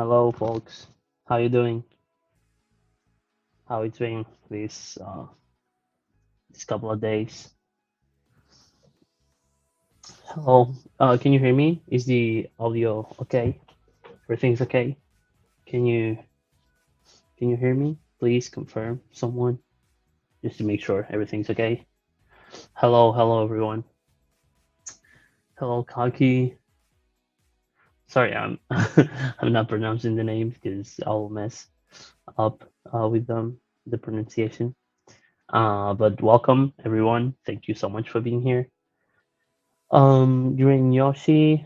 Hello, folks. How you doing? How it's been this couple of days? Hello. Can you hear me? Is the audio okay? Everything's okay? Can you can you hear me? Please confirm someone just to make sure everything's okay. Hello, everyone. Hello, Kaki. Sorry, I'm I'm not pronouncing the name because I'll mess up with the pronunciation. But welcome everyone. Thank you so much for being here. You're in Yoshi.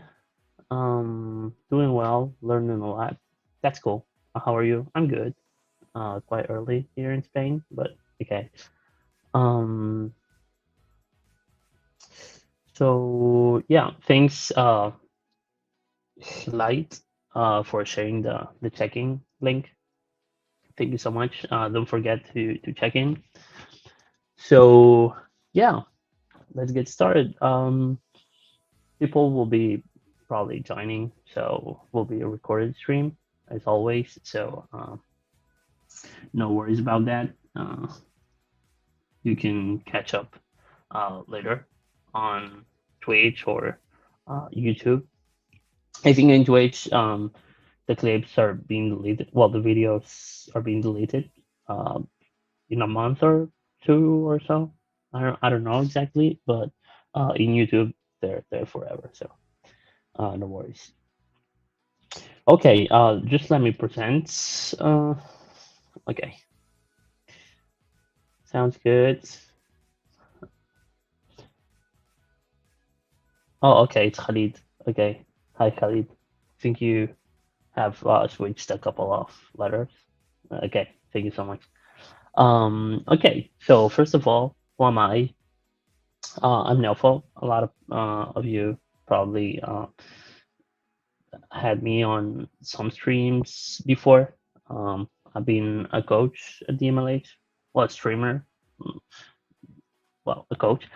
Doing well, learning a lot. That's cool. How are you? I'm good. Quite early here in Spain, but okay. Um, so yeah, thanks, Light, for sharing the checking link. Thank you so much. Don't forget to check in. So yeah, let's get started. People will be probably joining, so will be a recorded stream as always. So no worries about that. You can catch up later on Twitch or YouTube. I think in Twitch, the clips are being deleted. Well, the videos are being deleted uh, in a month or two or so. I don't know exactly, but in YouTube they're there forever. So no worries. Okay, just let me present. Okay, sounds good. Oh, okay, it's Khalid. Okay, hi Khalid. Think you have switched a couple of letters. Okay, thank you so much. Okay, so first of all, who am I? I'm Nelfo. A lot of you probably had me on some streams before. I've been a coach at DMLH, well, a streamer, mm, well, a coach,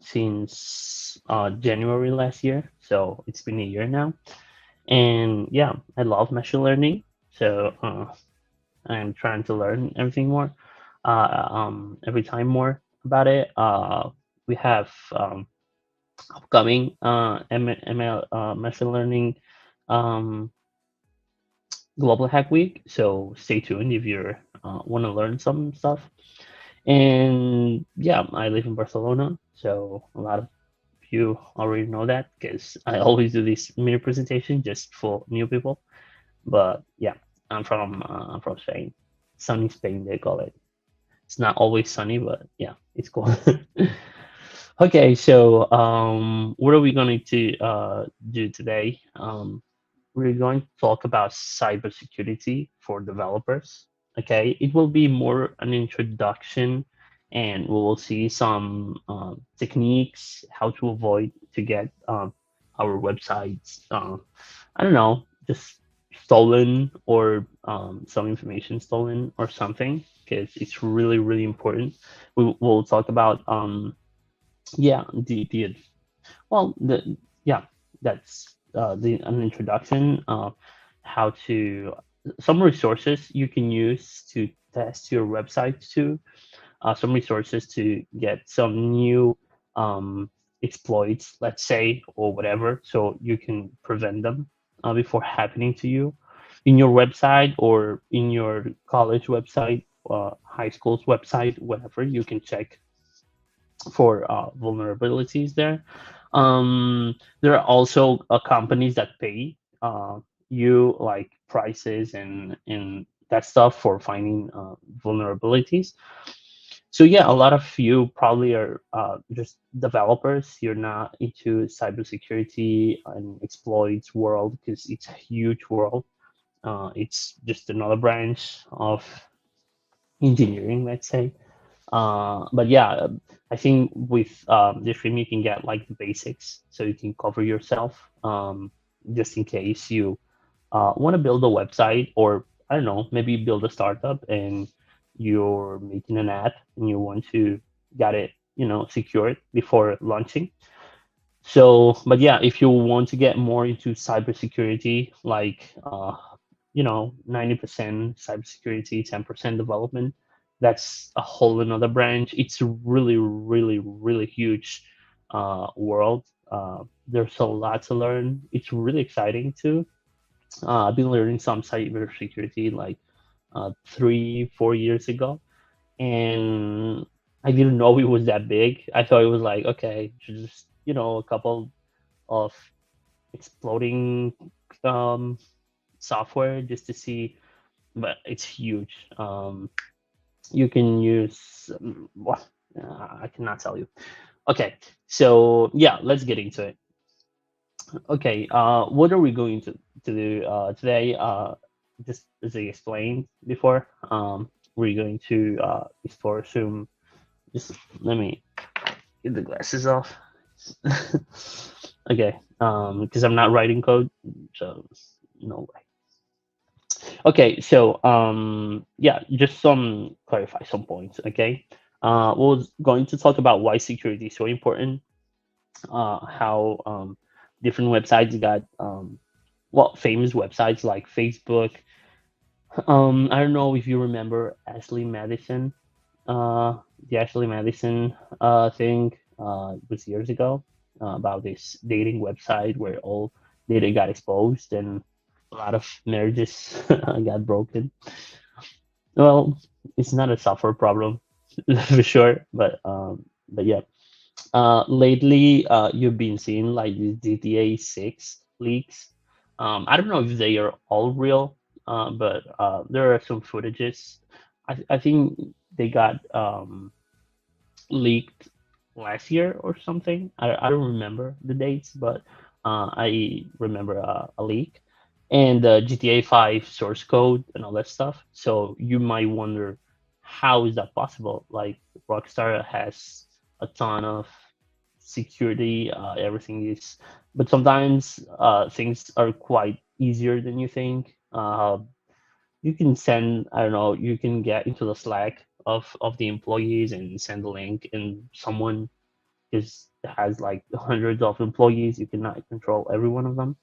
since January last year. So it's been a year now. And yeah, I love machine learning. So I'm trying to learn everything more, every time more about it. We have upcoming ML, machine learning um, Global Hack Week. So stay tuned if you want to learn some stuff. And yeah, I live in Barcelona, so a lot of you already know that because I always do this mini presentation just for new people. But yeah, I'm from Spain, sunny Spain they call it. It's not always sunny, but yeah, it's cool. Okay, so what are we going to do today? We're going to talk about cybersecurity for developers. Okay, it will be more an introduction, and we will see some techniques how to avoid to get our websites. I don't know, just stolen or some information stolen or something, because it's really important. Will talk about yeah the well the yeah that's the an introduction, how to some resources you can use to test your website too, some resources to get some new um, exploits, let's say, or whatever, so you can prevent them before happening to you in your website or in your college website, high school's website, whatever. You can check for vulnerabilities there. There are also companies that pay you like prices and that stuff for finding vulnerabilities. So yeah, a lot of you probably are just developers. You're not into cybersecurity and exploits world because it's a huge world. It's just another branch of engineering, let's say. But yeah, I think with the stream you can get like the basics, so you can cover yourself, just in case you want to build a website, or I don't know, maybe build a startup and you're making an ad and you want to get it, secured before launching. So, but yeah, if you want to get more into cybersecurity, like 90% cybersecurity, 10% development, that's a whole another branch. It's a really, really, really huge world. There's a lot to learn. It's really exciting too. I've been learning some cybersecurity like 3, 4 years ago, and I didn't know it was that big. I thought it was like, okay, just a couple of exploding um, software just to see, but it's huge. You can use what I cannot tell you. Okay, so yeah, let's get into it. Okay, what are we going to do today? Just as I explained before, we're going to explore some. Just let me get the glasses off. Okay, because I'm not writing code, so no way. Okay, so yeah, just some clarify some points. Okay, we're going to talk about why security is so important. How different websites got famous websites like Facebook. I don't know if you remember Ashley Madison. The Ashley Madison thing was years ago about this dating website where all data got exposed and a lot of marriages got broken. Well, it's not a software problem for sure, but yeah. Lately, you've been seeing like the GTA 6 leaks. I don't know if they are all real, but there are some footages. I think they got leaked last year or something. I don't remember the dates, but I remember a leak and GTA 5 source code and all that stuff. So you might wonder, how is that possible? Like Rockstar has a ton of security, everything is, but sometimes things are quite easier than you think. You can send, I don't know, you can get into the Slack of the employees and send a link, and someone is has like hundreds of employees. You cannot control every one of them.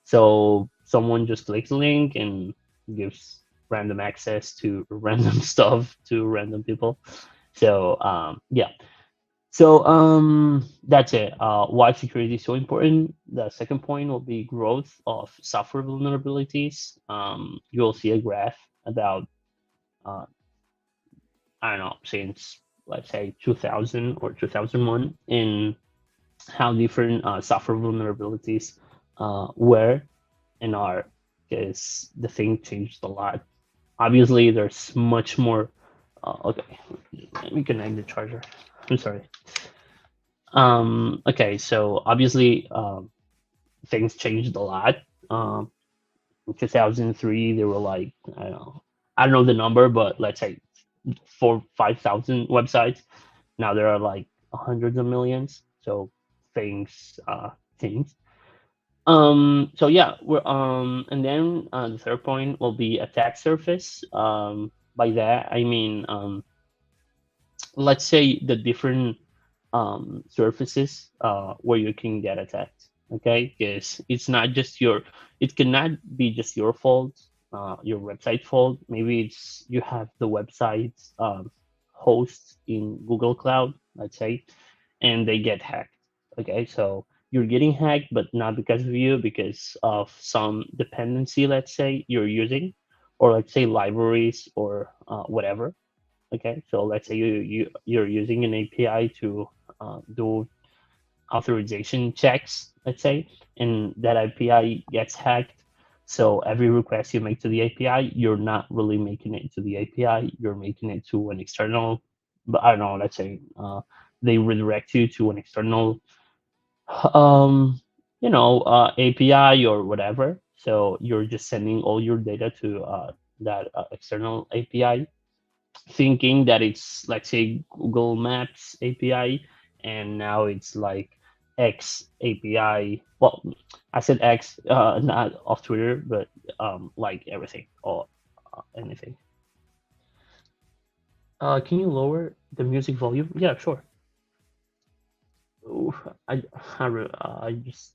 So someone just clicks a link and gives random access to random stuff to random people. So yeah. So that's it. Why security is so important. The second point will be growth of software vulnerabilities. You'll see a graph about uh, I don't know, since let's say 2000 or 2001, in how different software vulnerabilities were and are, because the thing changed a lot. Obviously, there's much more. Okay, let me connect the charger. I'm sorry. Okay, so obviously, things changed a lot. Um, in 2003, there were like, I don't know the number, but let's say 5,000 websites. Now there are like hundreds of millions. So things changed. So yeah, and then the third point will be attack surface. By that I mean, let's say the different surfaces where you can get attacked. Okay, because it's not just it cannot be just your fault, your website fault. Maybe it's you have the website host in Google Cloud, let's say, and they get hacked. Okay, so you're getting hacked, but not because of you, because of some dependency, let's say you're using, or let's say libraries or whatever. Okay, so let's say you're using an API to do authorization checks, let's say, and that API gets hacked. So every request you make to the API, you're not really making it to the API. You're making it to an external. But I don't know. Let's say they redirect you to an external, um, API or whatever. So you're just sending all your data to that external API, thinking that it's, let's say, Google Maps API, and now it's like X API. Well, I said X, not of Twitter, but like everything or anything. Can you lower the music volume? Yeah, sure. Ooh, I just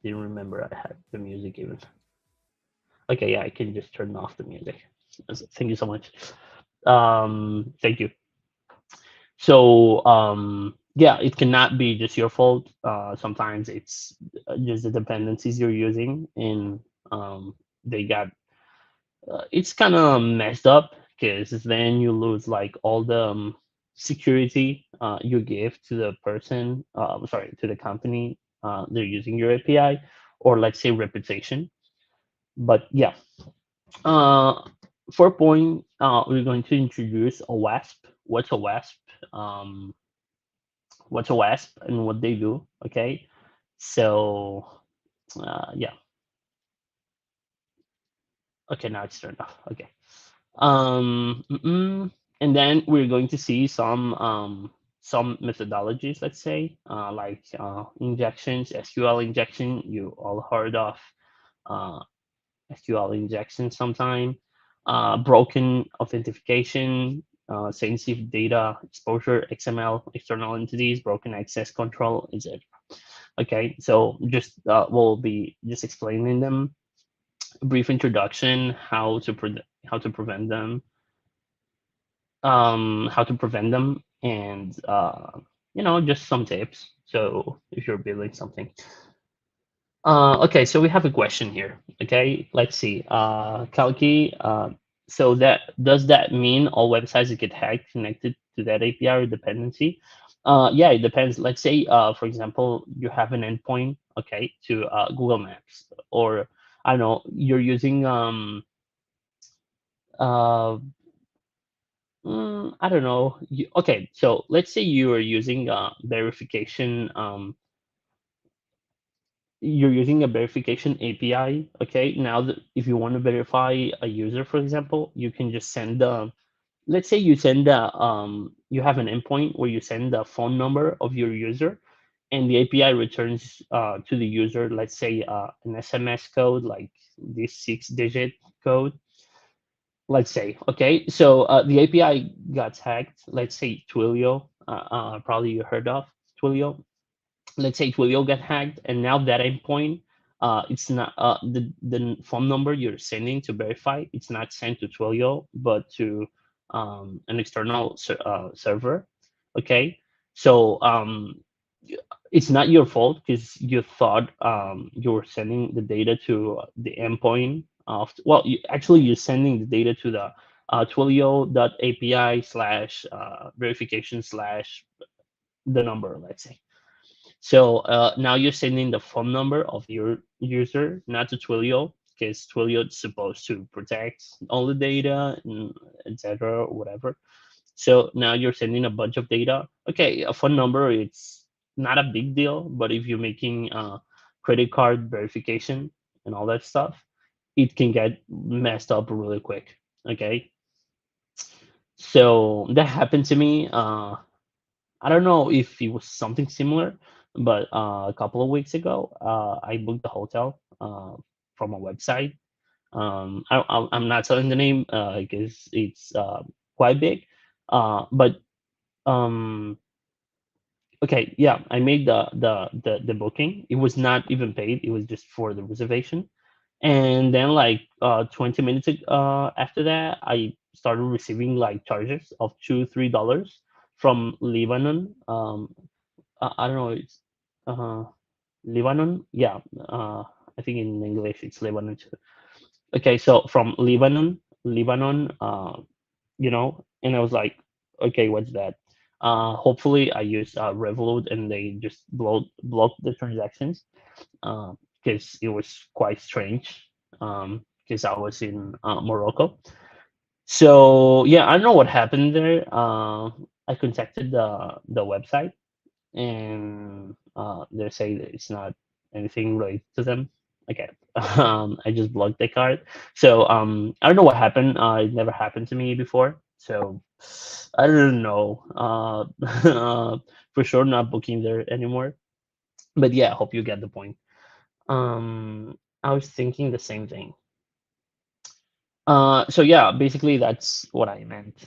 didn't remember I had the music even. Okay, yeah, I can just turn off the music. Thank you so much. Thank you. So yeah, it cannot be just your fault. Sometimes it's just the dependencies you're using, and they got it's kind of messed up because then you lose like all the security you give to the person, sorry, to the company they're using your API, or let's say reputation. But yeah, uh, for point, we're going to introduce a WASP. What's a WASP? Um, what's a WASP and what they do? Okay, so yeah, okay, now it's turned off. Okay. And then we're going to see some methodologies, let's say, like injections, SQL injection. You all heard of uh, SQL injection sometime. Broken authentication, sensitive data exposure, XML, external entities, broken access control, etc. Okay, so just we'll be just explaining them. A brief introduction, how to prevent them, how to prevent them, and just some tips. So if you're building something, okay, so we have a question here. Okay, let's see. Kalki, so that does that mean all websites that get hacked connected to that API or dependency? Yeah, it depends. Let's say, for example, you have an endpoint, okay, to Google Maps, or I don't know, you're using uh, I don't know. Okay, so let's say you are using verification. You're using a verification API. Okay, now that if you want to verify a user, for example, you can just send the. Let's say you send the you have an endpoint where you send the phone number of your user, and the API returns to the user. Let's say an SMS code, like this 6-digit code, let's say. Okay, so the API got hacked. Let's say Twilio, probably you heard of Twilio. Let's say Twilio got hacked, and now that endpoint, it's not the phone number you're sending to verify, it's not sent to Twilio but to an external server. Okay, so it's not your fault because you thought you were sending the data to the endpoint of, well, actually you're sending the data to the twilio.api slash verification slash the number, let's say. So now you're sending the phone number of your user, not to Twilio, because Twilio is supposed to protect all the data, and etc. or whatever. So now you're sending a bunch of data. Okay, a phone number, it's not a big deal, but if you're making credit card verification and all that stuff, it can get messed up really quick. Okay, so that happened to me. I don't know if it was something similar, but a couple of weeks ago, I booked a hotel from a website. I'm not telling the name because it's quite big, but um, okay, yeah, I made the booking. It was not even paid; it was just for the reservation. And then, like 20 minutes after that, I started receiving like charges of $2-3 from Lebanon. I don't know. It's uh, Lebanon. Yeah, I think in English it's Lebanon too. Okay, so from Lebanon, and I was like, okay, what's that? Hopefully, I used Revolut and they just blocked the transactions because it was quite strange. Because I was in Morocco. So yeah, I don't know what happened there. I contacted the website, and they say that it's not anything related to them. Okay, I just blocked the card. So I don't know what happened. It never happened to me before. So I don't know. For sure, not booking there anymore. But yeah, I hope you get the point. I was thinking the same thing. So yeah, basically that's what I meant.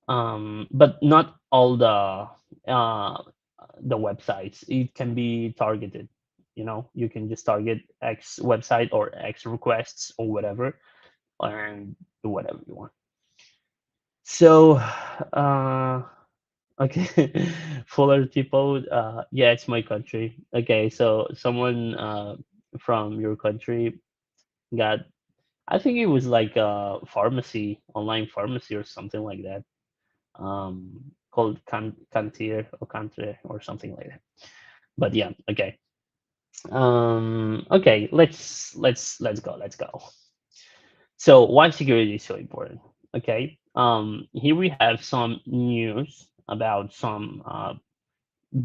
But not all the uh, the websites. It can be targeted. You know, you can just target X website or X requests or whatever, and do whatever you want. So, okay, Fuller Tipo, yeah, it's my country. Okay, so someone from your country got, I think it was like a pharmacy, online pharmacy or something like that, called Cantir or Cantre or something like that. But yeah, okay. Okay, let's go. So why security is so important? Okay. Here we have some news about some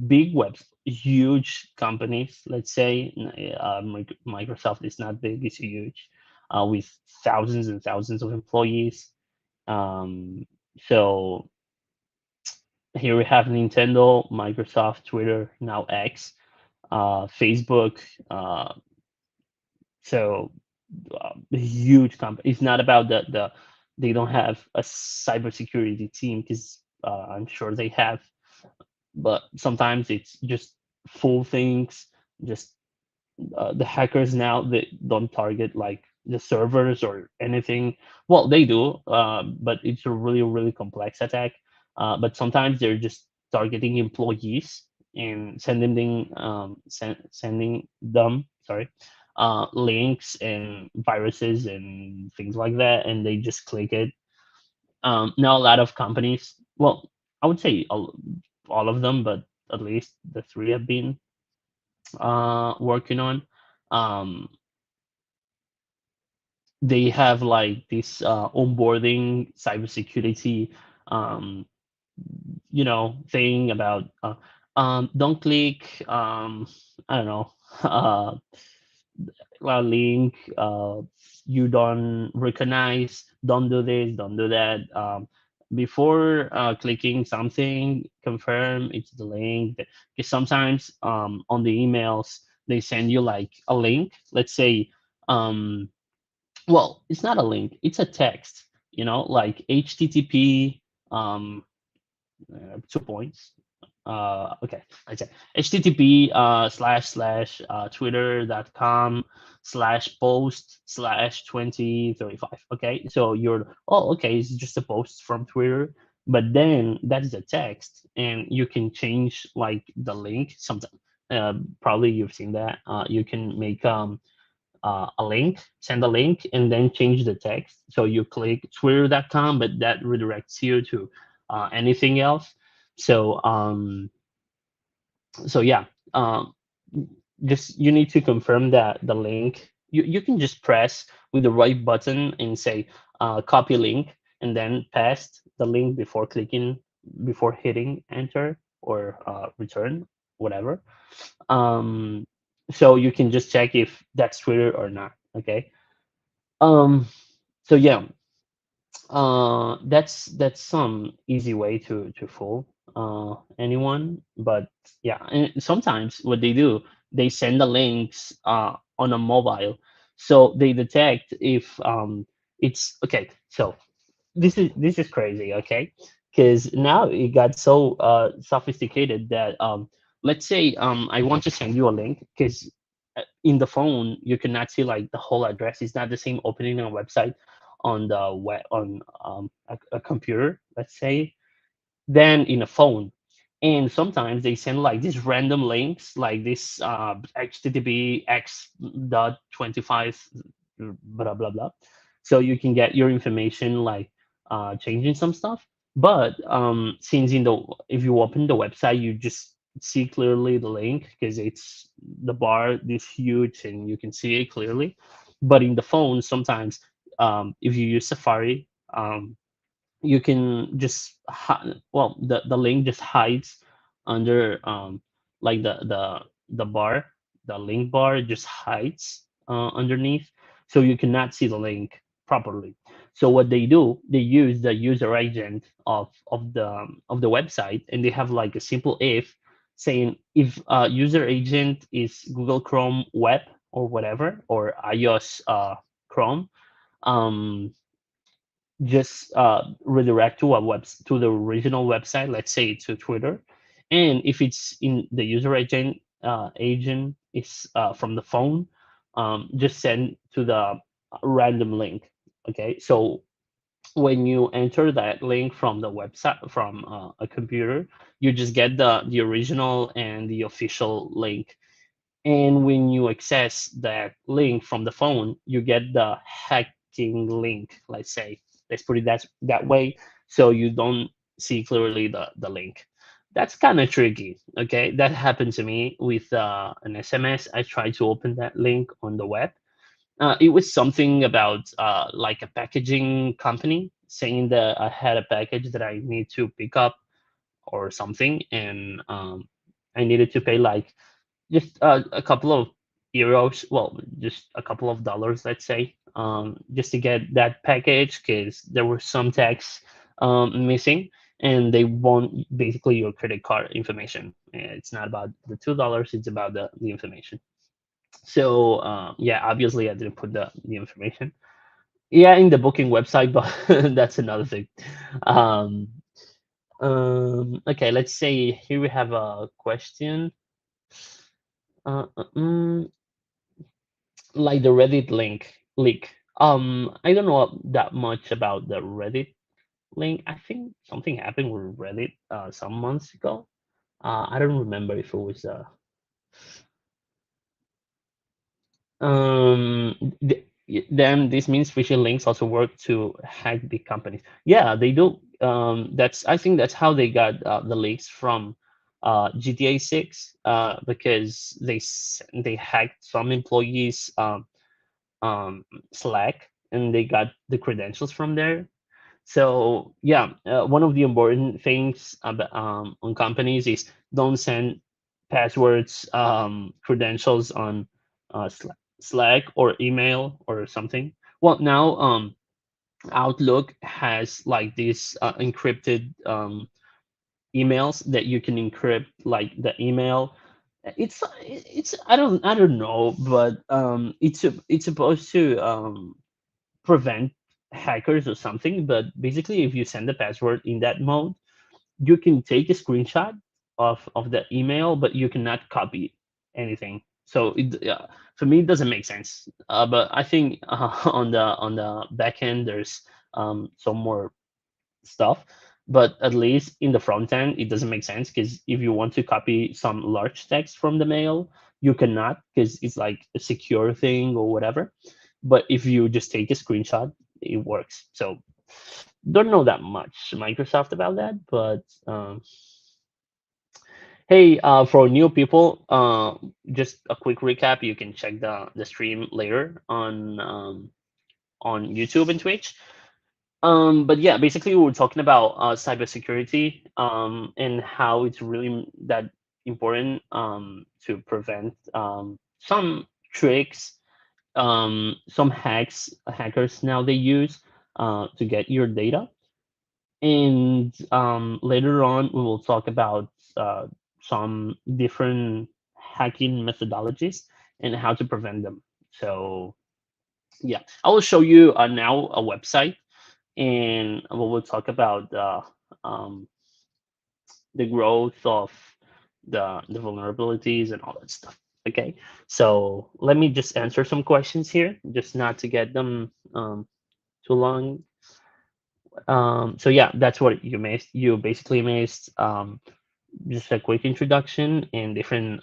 big webs, huge companies. Let's say Microsoft is not big; it's huge, with thousands and thousands of employees. Um, so here we have Nintendo, Microsoft, Twitter, now X, Facebook. So huge company. It's not about the they don't have a cybersecurity team because I'm sure they have, but sometimes it's just full things, just the hackers now they don't target like the servers or anything. Well, they do, but it's a really complex attack. But sometimes they're just targeting employees and sending them, sorry, links and viruses and things like that, and they just click it. Now a lot of companies, well, I would say all of them, but at least the three have been working on. Um, they have like this onboarding cybersecurity, um, thing about don't click, I don't know, uh, a link you don't recognize, don't do this, don't do that. Before clicking something, confirm it's the link. Because sometimes on the emails they send you like a link. Let's say, um, well, it's not a link; it's a text. Like HTTP, 2 points. Okay, I say HTTP //twitter.com /post /2035. Okay, so okay, it's just a post from Twitter, but then that's the text, and you can change like the link. Something, probably you've seen that. You can make a link, send a link, and then change the text. So you click twitter.com, but that redirects you to anything else. So yeah, um, just you need to confirm that the link. You can just press with the right button and say copy link, and then paste the link before hitting enter or return, whatever. Um, so you can just check if that's Twitter or not. Okay. Um, so yeah, that's some easy way to fool anyone. But yeah, and sometimes what they do, they send the links on a mobile, so they detect if it's okay. So this is crazy, okay? Because now it got so sophisticated that let's say I want to send you a link because in the phone you cannot see like the whole address. It's not the same opening a website on the web on a computer, let's say, than in a phone. And sometimes they send like these random links, like this HTTP X dot 25 blah blah blah. So you can get your information like changing some stuff. But since if you open the website, you just see clearly the link because it's the bar this huge and you can see it clearly. But in the phone, sometimes if you use Safari, you can just well, the link just hides under like the bar, the link bar just hides underneath, so you cannot see the link properly. So what they do, they use the user agent of the website, and they have like a simple if saying if user agent is Google Chrome web or whatever, or iOS Chrome, um just redirect to the original website, let's say to Twitter, And if it's in the user agent is from the phone, just send to the random link. Okay, so when you enter that link from the website from a computer, you just get the original and the official link. And when you access that link from the phone, you get the hacking link, let's say. Let's put it that way, so you don't see clearly the link. That's kind of tricky. Okay, that happened to me with an SMS. I tried to open that link on the web. It was something about like a packaging company saying that I had a package that I need to pick up or something, and I needed to pay like just a couple of euros, well, just a couple of dollars, let's say, just to get that package because there was some tax missing, and they want basically your credit card information. It's not about the $2; it's about the information. So yeah, obviously I didn't put the information. Yeah, in the booking website, but that's another thing. Um, okay, let's say here we have a question. Uh, uh, mm, like the Reddit link leak. I don't know that much about the Reddit link. I think something happened with Reddit some months ago. I don't remember if it was then this means phishing links also work to hack big companies. Yeah, they do. That's I think that's how they got the leaks from GTA 6 because they hacked some employees Slack, and they got the credentials from there. So yeah, one of the important things about, on companies is don't send passwords, credentials on Slack or email or something. Well, now Outlook has like these encrypted emails that you can encrypt, like the email. It's I don't know, but it's supposed to prevent hackers or something. But basically, if you send the password in that mode, you can take a screenshot of the email, but you cannot copy anything. So for me, it doesn't make sense. But I think on the back end, there's some more stuff. But at least in the front end, it doesn't make sense because if you want to copy some large text from the mail, you cannot because it's like a secure thing or whatever. But if you just take a screenshot, it works. So don't know that much Microsoft about that, but hey, for new people, just a quick recap. You can check the stream later on YouTube and Twitch. But yeah, basically we were talking about cybersecurity and how it's really that important to prevent some tricks, some hackers now they use to get your data. And later on, we will talk about some different hacking methodologies and how to prevent them. So yeah, I will show you now a website, and we will talk about um, the growth of the vulnerabilities and all that stuff. Okay, so let me just answer some questions here, just not to get them too long. So yeah, that's what you missed. You basically missed just a quick introduction and different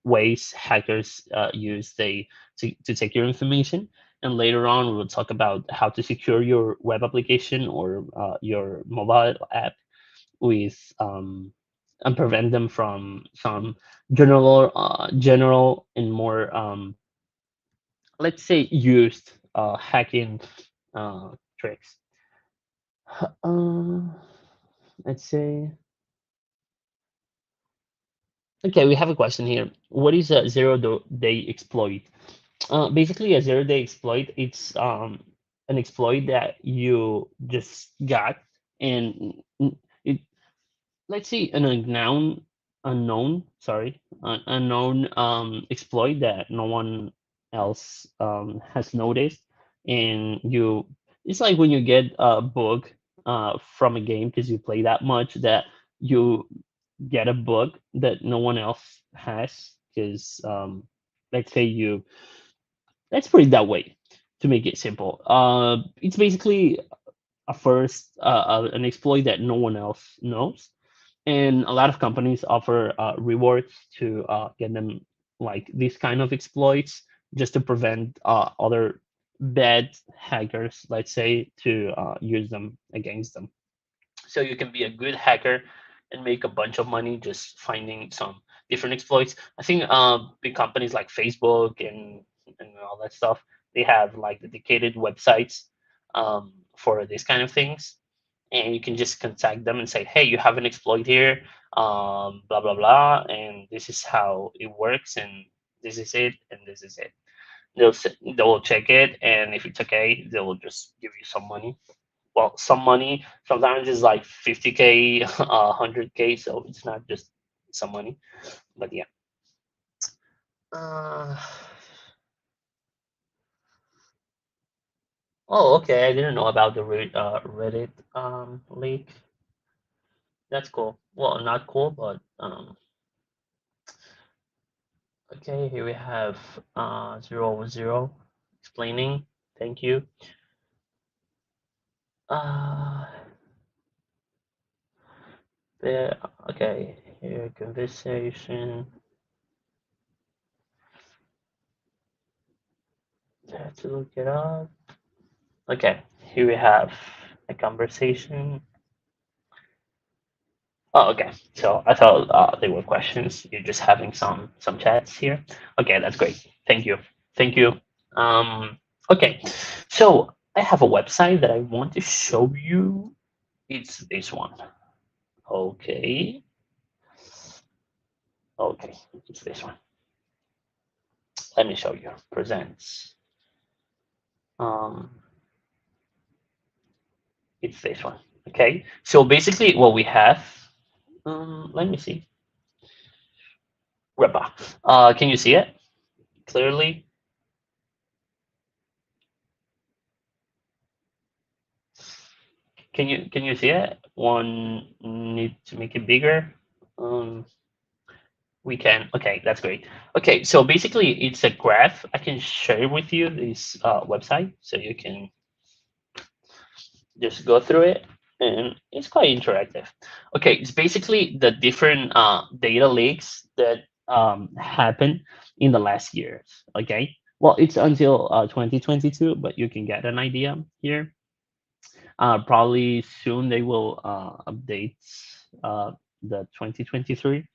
ways hackers use to take your information. And later on, we will talk about how to secure your web application or your mobile app with and prevent them from some general and more let's say used hacking tricks. Uh, let's say okay, we have a question here. What is a day exploit? Basically, a 0 day exploit, it's an exploit that you just got, and it let's see an unknown exploit that no one else has noticed, and you it's like when you get a bug from a game because you play that much that you get a book that no one else has, because let's say you let's put it that way to make it simple. It's basically a first an exploit that no one else knows, and a lot of companies offer rewards to get them like these kind of exploits, just to prevent other bad hackers, let's say, to use them against them. So you can be a good hacker and make a bunch of money just finding some different exploits. I think big companies like Facebook and all that stuff, they have like dedicated websites for these kind of things, and you can just contact them and say, hey, you have an exploit here, blah blah blah, and this is how it works, and this is it, and this is it. They will check it, and if it's okay, they will just give you some money. Well, some money sometimes is like 50K, 100K, so it's not just some money. But yeah. Uh, oh, okay. I didn't know about the Reddit leak. That's cool. Well, not cool, but okay. Here we have 0 0 explaining. Thank you. Uh, there. Okay. Here conversation. Have to look it up. Okay. Here we have a conversation. Oh, okay. So I thought they were questions. You're just having some chats here. Okay, that's great. Thank you. Thank you. Um, okay. So I have a website that I want to show you. It's this one. Okay. Okay. It's this one. Let me show you. Presents. Um, it's this one. Okay. So basically, what we have. Let me see. Repa. Can you see it clearly? Can you see it? One need to make it bigger. Um, we can. Okay, that's great. Okay, so basically, it's a graph. I can share with you this website so you can just go through it, and it's quite interactive. Okay, it's basically the different data leaks that happened in the last years. Okay, well, it's until 2022, but you can get an idea here. Probably soon they will update the 2023.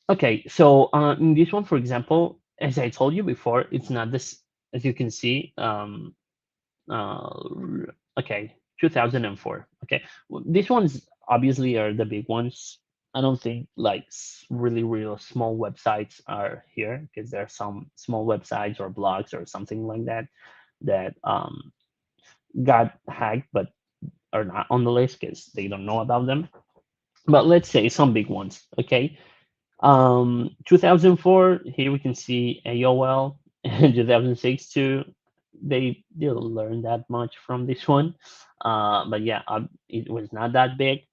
Okay, so in this one, for example, as I told you before, it's not this, as you can see. Okay, 2004. Okay, these ones obviously are the big ones. I don't think like really real small websites are here, because there are some small websites or blogs or something like that that got hacked, but are not on the list because they don't know about them. But let's say some big ones. Okay, 2004. Here we can see AOL, and 2006 too. They didn't learn that much from this one, but yeah, it was not that big.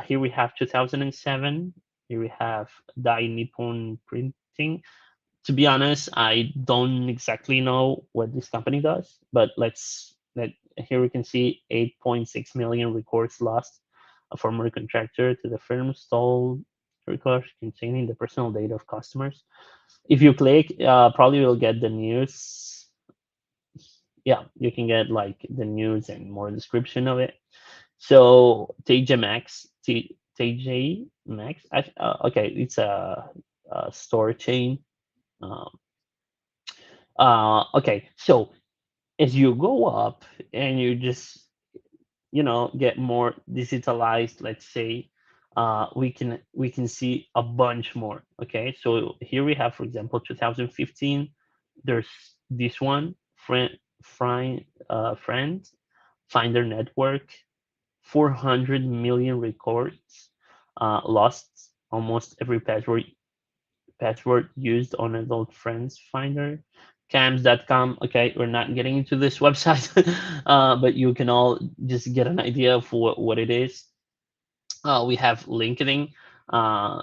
Here we have 2007. Here we have Dai Nippon Printing. To be honest, I don't exactly know what this company does, but let here we can see 8.6 million records lost. A former contractor to the firm stole records containing the personal data of customers. If you click, probably you'll get the news. Yeah, you can get like the news and more description of it. So TJ Maxx, TJ Maxx. Okay, it's a store chain. Um, okay, so as you go up and you just get more digitalized, let's say, we can see a bunch more. Okay, so here we have, for example, 2015. There's this one, friend finder network, 400 million records lost. Almost every password used on adult friends finder. Cams.com. Okay, we're not getting into this website, but you can all just get an idea of what it is. We have LinkedIn. uh,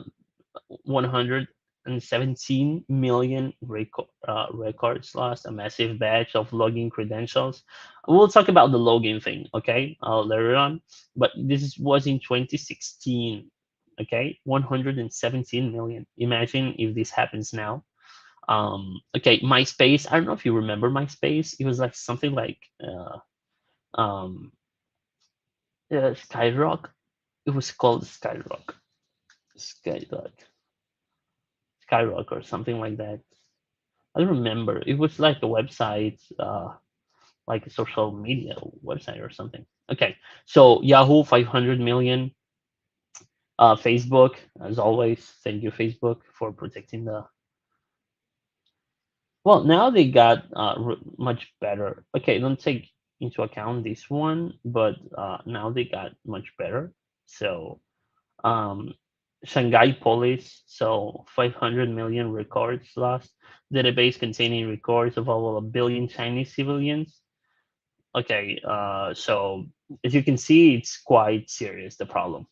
117 million records lost, a massive batch of login credentials. We'll talk about the login thing, okay, later on. But was in 2016, okay, 117 million. Imagine if this happens now. Okay, MySpace. I don't know if you remember MySpace. It was like something like um, Skyrock. It was called Skyrock, Skyrock, or something like that. I don't remember. It was like a website, like a social media website or something. Okay, so Yahoo 500 million. Facebook, as always, thank you Facebook for protecting the. Well, now they got much better. Okay, don't take into account this one, but now they got much better. So um, Shanghai police, so 500 million records lost. Database containing records of over a billion Chinese civilians. Okay, so as you can see, it's quite serious, the problem.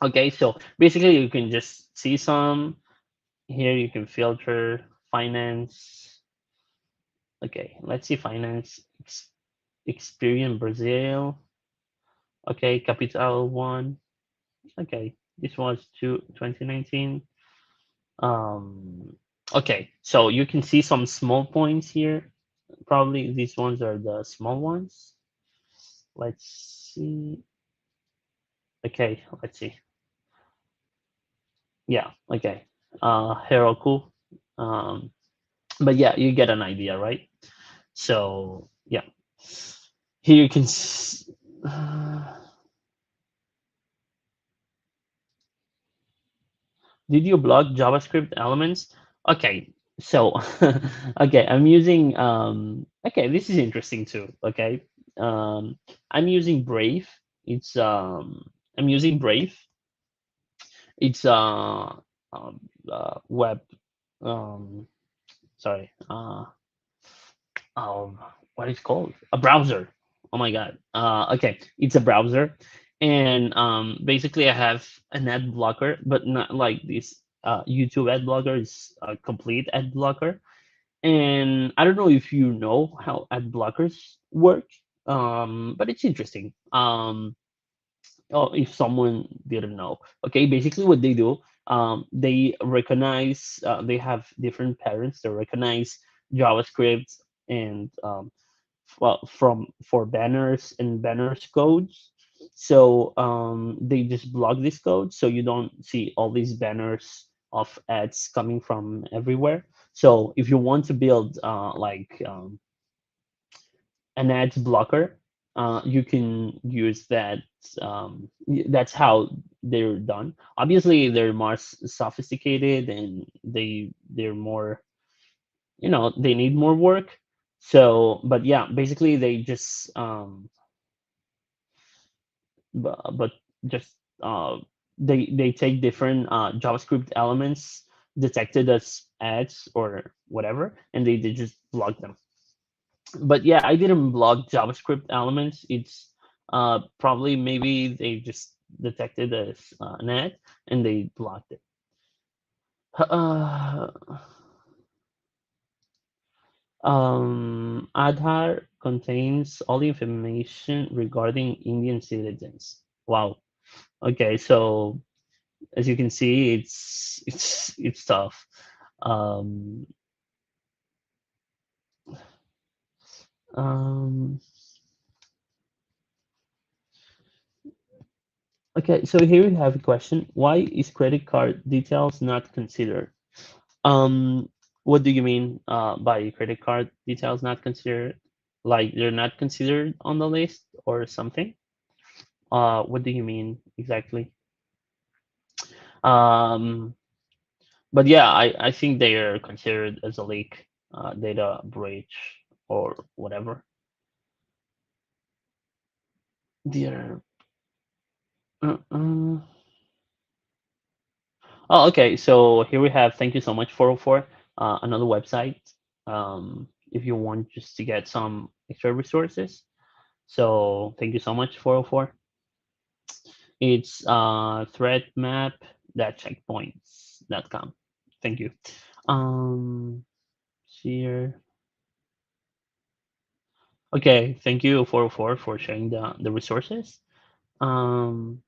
Okay, so basically you can just see some here. You can filter finance. Okay, let's see finance. Experian Brazil. Okay, Capital One. Okay, this was 2019. Um, okay, so you can see some small points here. Probably these ones are the small ones. Let's see. Okay, let's see. Yeah, okay. Heroku. Um, but yeah, you get an idea, right? So yeah, here you can. Did you block JavaScript elements? Okay, so okay, I'm using okay, this is interesting too. Okay, I'm using Brave. It's I'm using Brave. It's um web um sorry um what is it called, a browser. Oh my god. Okay, it's a browser, and basically I have an ad blocker, but not like this YouTube ad blocker. It's a complete ad blocker. And I don't know if you know how ad blockers work, but it's interesting. Oh, if someone didn't know. Okay, basically what they do, they recognize, they have different patterns. They recognize JavaScript and well, from for banners and banners codes. So they just block this code, so you don't see all these banners of ads coming from everywhere. So if you want to build like an ads blocker, you can use that. That's how they're done. Obviously, they're more sophisticated, and they're more, they need more work. So, but yeah, basically they just but just uh, they take different JavaScript elements detected as ads or whatever, and they just block them. But yeah, I didn't block JavaScript elements. It's probably maybe they just detected as an ad and they blocked it. Uh, Aadhaar contains all the information regarding Indian citizens. Wow. Okay, so as you can see, it's tough. Um, um, okay, so here we have a question. Why is credit card details not considered? Um, what do you mean by credit card details not considered? Like they're not considered on the list or something? What do you mean exactly? Um, but yeah, I think they are considered as a leak, data breach, or whatever. They're uh, oh, okay. So here we have. Thank you so much, 404. Another website. If you want just to get some extra resources. So thank you so much, 404. It's threatmap.io. that checkpoints.com. Thank you. Um, here. Okay, thank you for sharing the resources. Um,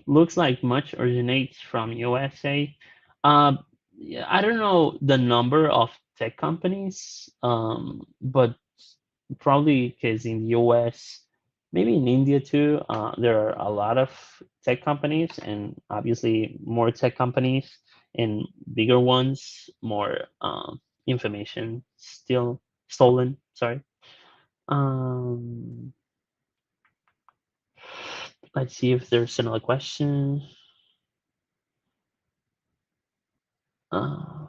looks like much originates from USA. Yeah, I don't know the number of tech companies, but probably because in the US, maybe in India too, there are a lot of tech companies, and obviously more tech companies and bigger ones, more information still stolen. Sorry. Um, let's see if there's another question. Uh,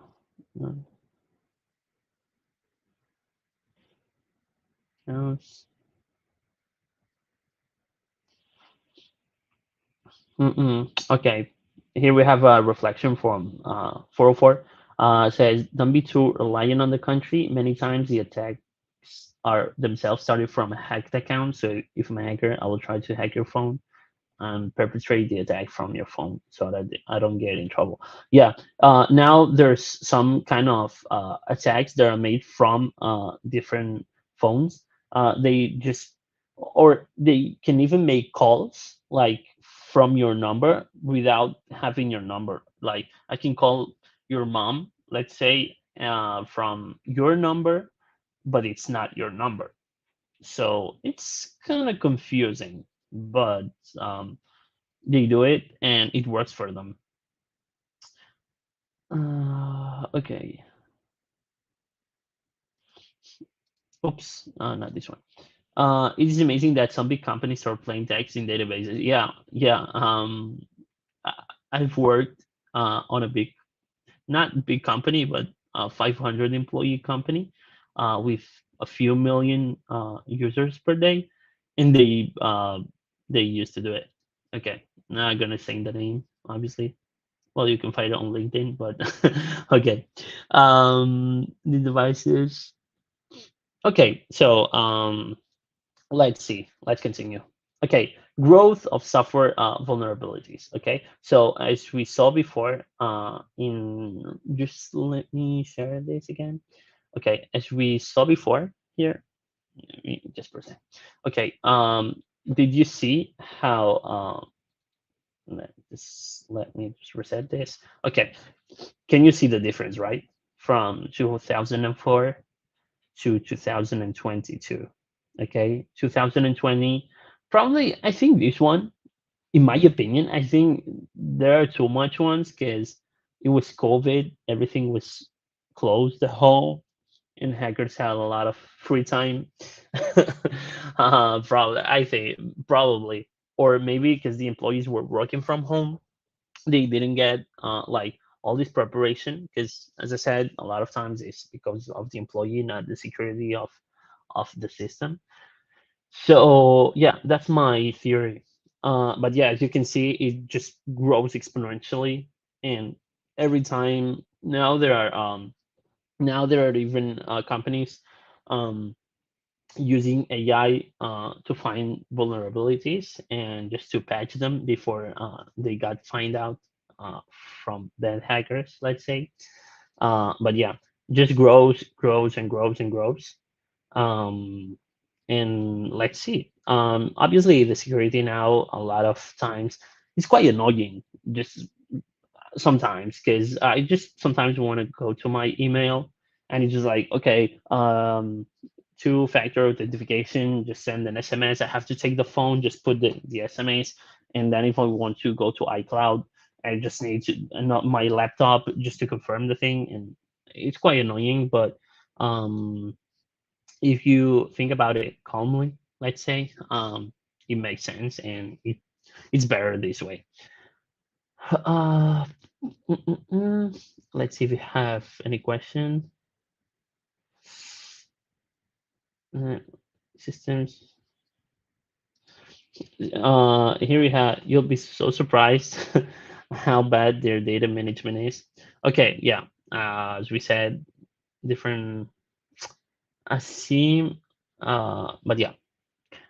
no, no. Mm-mm. Okay, here we have a reflection from 404. Says, don't be too reliant on the country. Many times the attacks are themselves started from a hacked account. So if I'm a hacker, I will try to hack your phone and perpetrate the attack from your phone so that I don't get in trouble. Yeah. Now there's some kind of attacks that are made from different phones. They just, or they can even make calls like from your number without having your number. Like I can call your mom, let's say, from your number, but it's not your number. So it's kind of confusing, but um, they do it and it works for them. Okay. Oops. Not this one. It is amazing that some big companies start plain text in databases. Yeah, yeah. I- I've worked on a big, not big company, but a 500 employee company with a few million users per day, and they used to do it. Okay, not gonna say the name, obviously. Well, you can find it on LinkedIn, but okay. The devices. Okay, so let's see. Let's continue. Okay, growth of software vulnerabilities. Okay, so as we saw before, in just let me share this again. Okay, as we saw before here, let me just present. Okay, did you see how? Let me just reset this. Okay, can you see the difference, right? From 2004 to 2022. Okay, 2020, probably, I think this one, in my opinion, I think there are too much ones because it was COVID, everything was closed, the whole, and hackers had a lot of free time. Probably, I think, probably, or maybe because the employees were working from home, they didn't get like all this preparation because, as I said, a lot of times it's because of the employee, not the security of the system. So yeah, that's my theory. But yeah, as you can see, it just grows exponentially, and every time now there are even companies um, using AI to find vulnerabilities and just to patch them before they got find out uh, from bad hackers, let's say. But yeah, just grows and grows and grows. Um, and let's see. Obviously, the security now a lot of times is quite annoying. Just sometimes because I just sometimes want to go to my email and it's just like, okay, two-factor authentication, just send an SMS. I have to take the phone, just put the SMS, and then if I want to go to iCloud, I just need to not my laptop just to confirm the thing, and it's quite annoying. But um, if you think about it calmly, let's say, it makes sense and it's better this way. Uh, let's see if we have any question. Uh, systems. Here we have. You'll be so surprised how bad their data management is. Okay, yeah. As we said, different. I see. But yeah.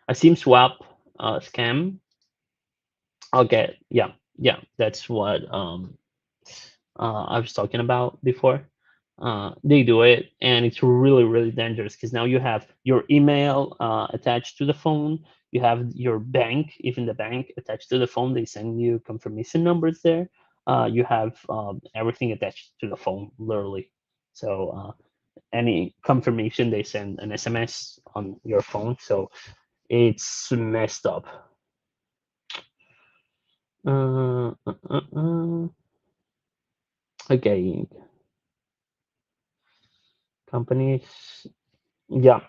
A SIM swap scam. Okay, yeah, yeah, that's what I was talking about before. They do it, and it's really, really dangerous because now you have your email attached to the phone. You have your bank, even the bank attached to the phone. They send you confirmation numbers there. You have everything attached to the phone, literally. So any confirmation, they send an SMS on your phone. So it's messed up. Okay, companies. Yeah,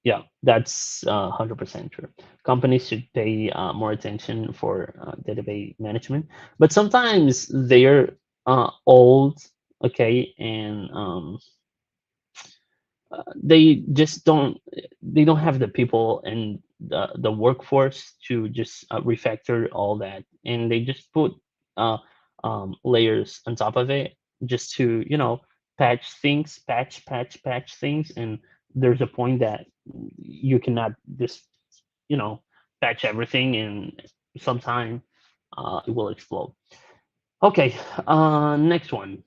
yeah, that's 100% true. Companies should pay more attention for database management, but sometimes they're old, okay, and they just don't have the people and the workforce to just refactor all that, and they just put uh, layers on top of it just to patch things, patch things, and there's a point that you cannot just you know patch everything, and sometime it will explode. Okay, next one.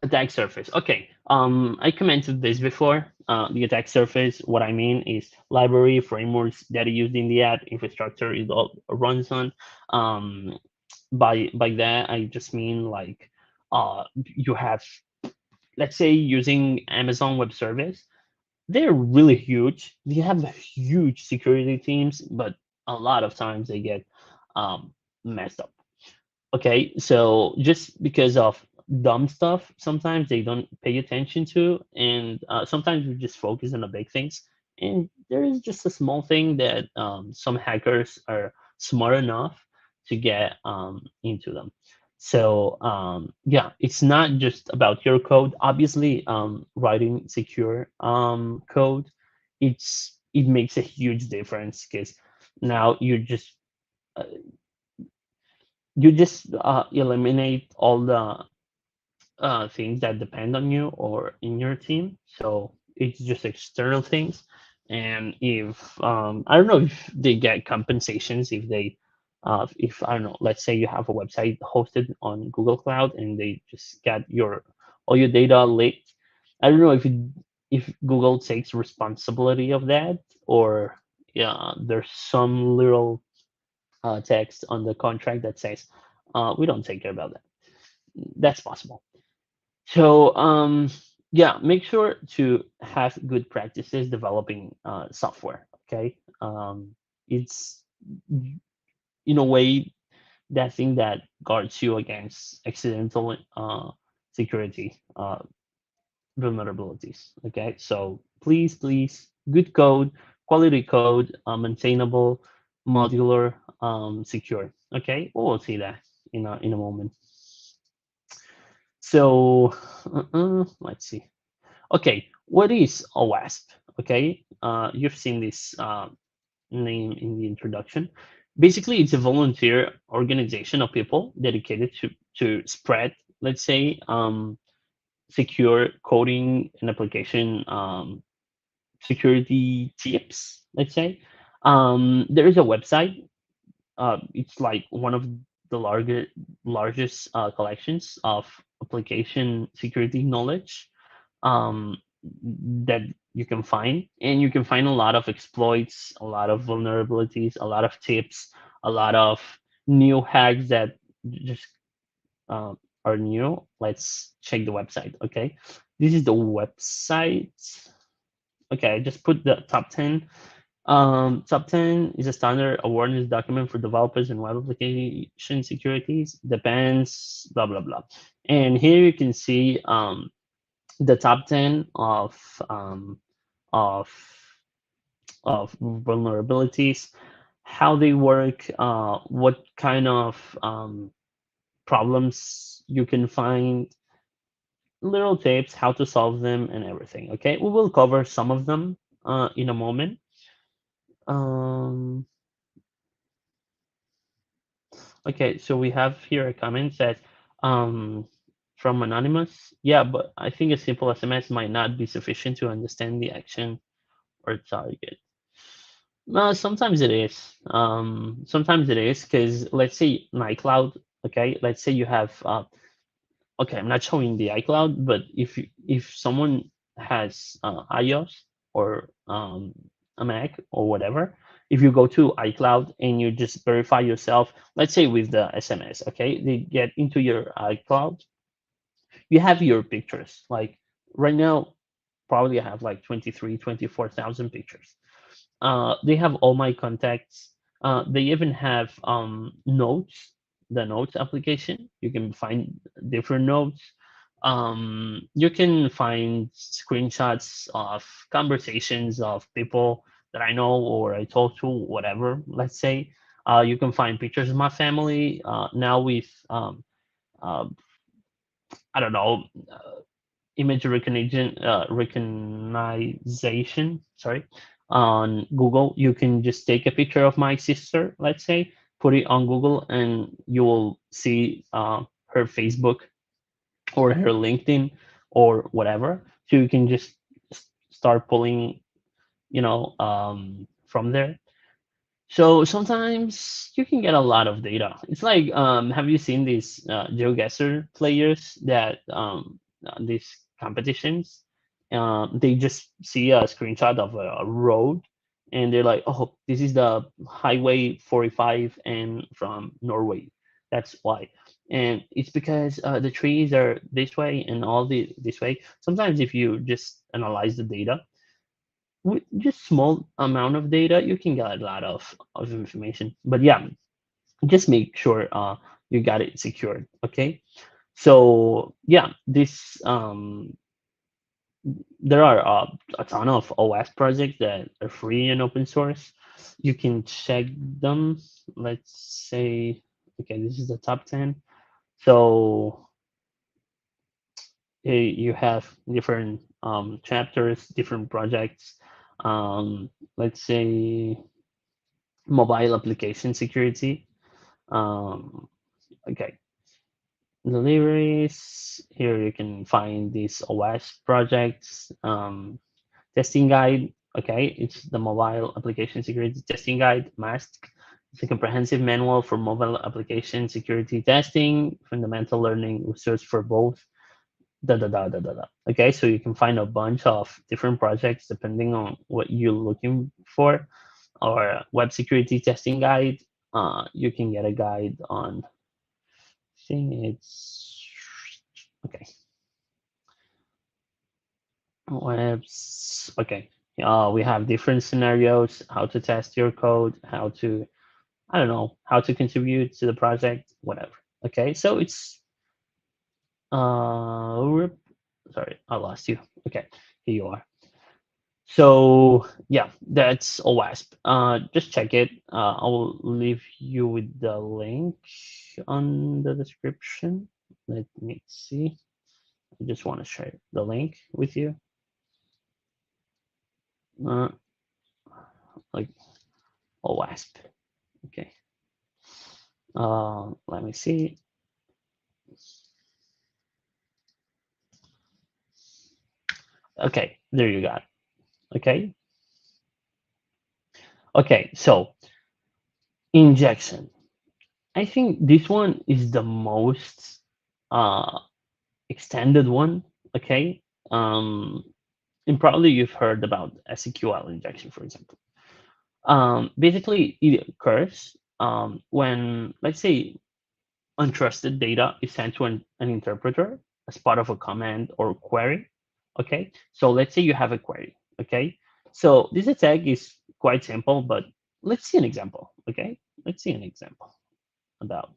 Attack surface. Okay. I commented this before. The attack surface. What I mean is library frameworks that are used in the app infrastructure it all runs on. Um, by that, I just mean like, you have, let's say, using Amazon Web Service. They're really huge. They have huge security teams, but a lot of times they get messed up. Okay, so just because of dumb stuff, sometimes they don't pay attention to, and sometimes we just focus on the big things. And there is just a small thing that some hackers are smart enough to get into them. So yeah, it's not just about your code. Obviously, writing secure code, it makes a huge difference because now uh, you just eliminate all the things that depend on you or in your team. So it's just external things. And if I don't know if they get compensations if I don't know, let's say you have a website hosted on Google Cloud and they just get all your data leaked. I don't know if Google takes responsibility of that, or yeah, there's some little text on the contract that says we don't take care about that. That's possible. So yeah, make sure to have good practices developing software. Okay, it's in a way that thing that guards you against accidental security vulnerabilities. Okay, so please, good code, quality code, maintainable, modular, secure. Okay, we'll see that in a moment. So let's see. Okay, what is a WASP? Okay, you've seen this name in the introduction. Basically, it's a volunteer organization of people dedicated to spread, let's say, secure coding and application security tips. Let's say there is a website. It's like one of the largest collections of application security knowledge um, that you can find, and you can find a lot of exploits, a lot of vulnerabilities, a lot of tips, a lot of new hacks that just uh, are new. Let's check the website. Okay, this is the website. Okay, I just put the top 10. Top 10 is a standard awareness document for developers and web application securities. Depends, blah blah blah. And here you can see the top 10 of of vulnerabilities, how they work, what kind of problems you can find, little tips, how to solve them, and everything. Okay, we will cover some of them in a moment. Um, okay, so we have here a comment that um, from Anonymous. Yeah, but I think a simple SMS might not be sufficient to understand the action or target. Sometimes it is. Sometimes it is because let's say in iCloud, okay, let's say you have okay, I'm not showing the iCloud, but if someone has iOS or a Mac or whatever, if you go to iCloud and you just verify yourself, let's say with the SMS, okay, they get into your iCloud, you have your pictures. Like right now, probably I have like 23, 24,000 pictures. They have all my contacts. They even have notes, the notes application. You can find different notes. You can find screenshots of conversations of people that I know or I talk to, whatever. Let's say you can find pictures of my family now with uh, I don't know, image recognition, sorry, on Google. You can just take a picture of my sister, let's say, put it on Google, and you will see her Facebook or her LinkedIn or whatever. So you can just start pulling, from there. So sometimes you can get a lot of data. It's like, have you seen these GeoGuessr players that these competitions? They just see a screenshot of a road, and they're like, "Oh, this is the Highway 45 and from Norway. That's why." And it's because the trees are this way and all the this way. Sometimes if you just analyze the data, with just small amount of data, you can get a lot of information. But yeah, just make sure you got it secured. Okay. So yeah, this there are a ton of OS projects that are free and open source. You can check them. Let's say, okay, this is the top 10. So you have different chapters, different projects. Let's say mobile application security. Um, okay, deliveries. Here you can find these OS projects. Testing guide. Okay, it's the mobile application security testing guide. MAST. It's a comprehensive manual for mobile application security testing, fundamental learning resource for both. Da da da da da da. Okay, so you can find a bunch of different projects depending on what you're looking for, or web security testing guide. You can get a guide on. I think it's okay. Webs. Okay. We have different scenarios, how to test your code, how to, I don't know, how to contribute to the project, whatever. Okay. So it's, sorry, I lost you. Okay. Here you are. So yeah, that's OWASP. Just check it. I will leave you with the link on the description. Let me see. I just want to share the link with you. Uh, like OWASP. Okay. Let me see. Okay, there you got it. Okay. Okay. So injection. I think this one is the most uh extended one. Okay. Um, and probably you've heard about SQL injection, for example. Basically, it occurs when, let's say, untrusted data is sent to an interpreter as part of a command or query. Okay, so let's say you have a query. Okay, so this attack is quite simple, but let's see an example. Okay, let's see an example about.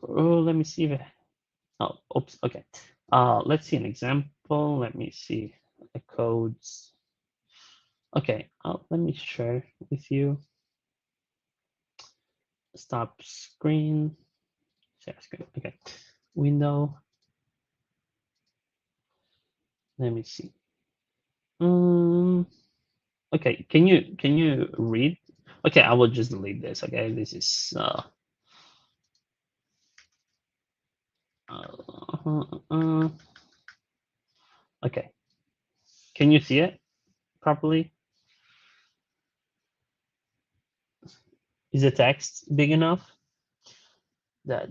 Oh, let me see if. Oh, oops. Okay. Let's see an example. Let me see the codes. Okay, let me share with you. Stop screen. Share screen. Okay. Window. Let me see. Um. Okay. Can you read? Okay, I will just delete this. Okay, this is uh, uh, okay. Can you see it properly? Is the text big enough? That,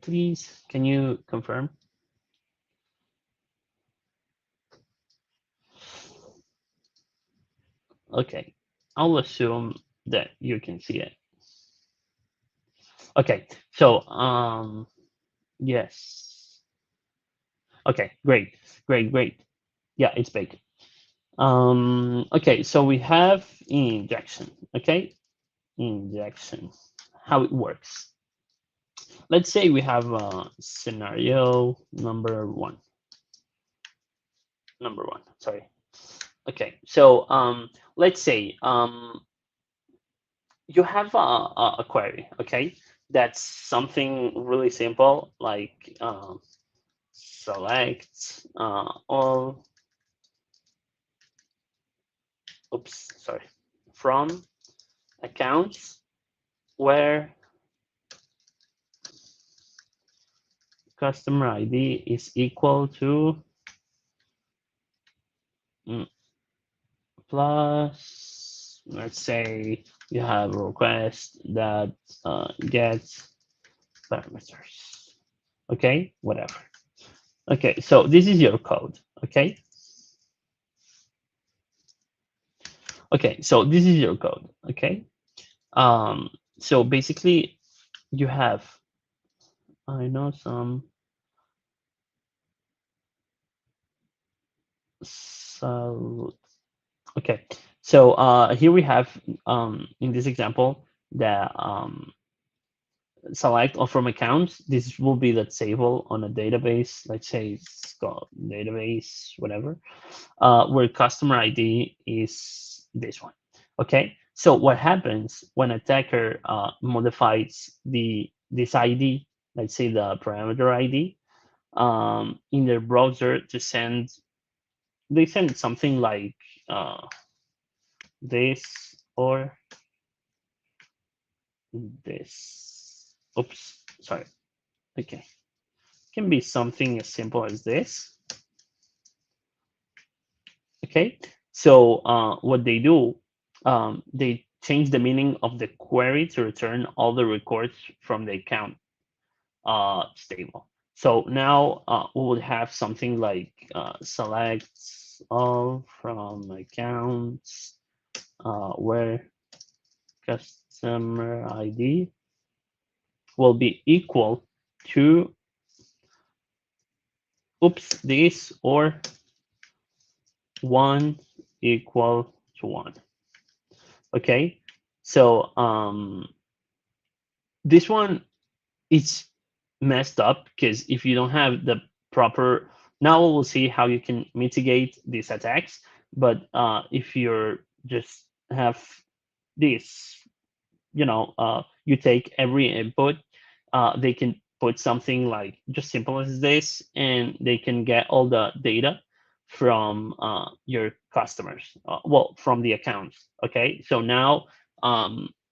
please, can you confirm? Okay, I'll assume that you can see it. Okay, so yes. Okay, great, great, great. Yeah, it's big. Okay, so we have injection. Okay, injection. How it works. Let's say we have scenario number one. Number one. Sorry. Okay, so let's say you have a query. Okay, that's something really simple, like select all. Oops, sorry. From accounts where customer ID is equal to plus, let's say you have a request that gets parameters. Okay, whatever. Okay, so this is your code. Okay. Okay, so this is your code. Okay. So basically, you have, I know some, so okay. So here we have in this example the select all from accounts. This will be the table on a database. Let's say it's called database, whatever, where customer ID is this one. Okay. So what happens when attacker modifies this ID, let's say the parameter ID, in their browser to send, they send something like this or this. Oops, sorry. Okay, can be something as simple as this. Okay, so what they do, they change the meaning of the query to return all the records from the account stable. So now we would have something like select all from accounts where customer ID will be equal to, oops, this or 1 equal to 1. Okay, so this one is messed up because if you don't have the proper, now we'll see how you can mitigate these attacks. But if you're just have this, you take every input, they can put something like just simple as this, and they can get all the data from your customers, well, from the accounts. Okay, so now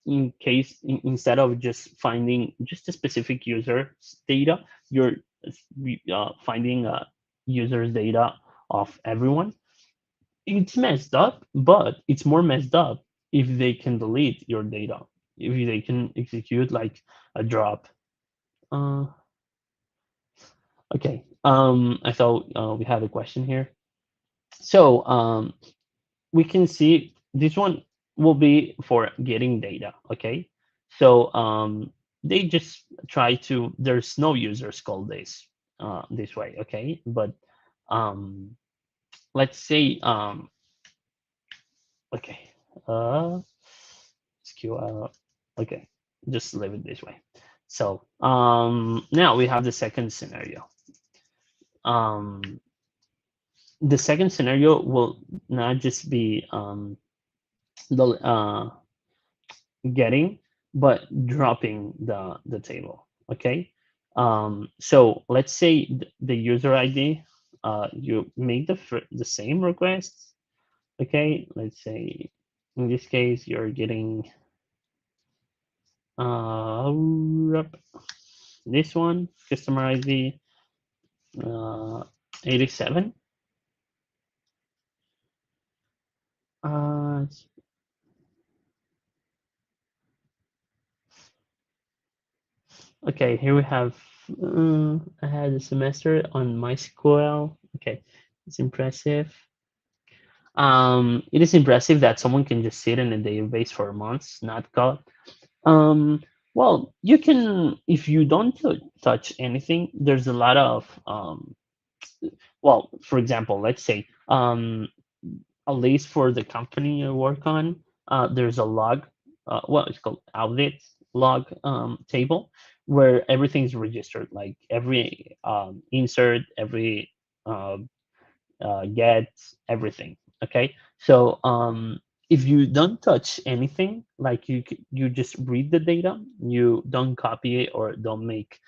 in case instead of just finding just a specific user's data, you're finding user's data of everyone. It's messed up, but it's more messed up if they can delete your data, if they can execute like a drop. Uh, okay. I thought we had a question here. So we can see this one will be for getting data. Okay. So they just try to. There's no users called this way. Okay, but um, let's say okay. Uh, SQL. Okay, just leave it this way. So now we have the second scenario. Um, the second scenario will not just be the getting, but dropping the table. Okay. So let's say the user ID, you make the same request. Okay. Let's say in this case you're getting uh, this one, customer ID 87. Uh, Okay, here we have. I had a semester on MySQL. Okay, it's impressive. It is impressive that someone can just sit in a database for months, not code. Um, well, you can if you don't touch anything. There's a lot of well, for example, let's say at least for the company I work on, there's a log, well, it's called audit log table where everything's registered, like every insert, every uh, get, everything. Okay, so if you don't touch anything, like you just read the data, you don't copy it or don't make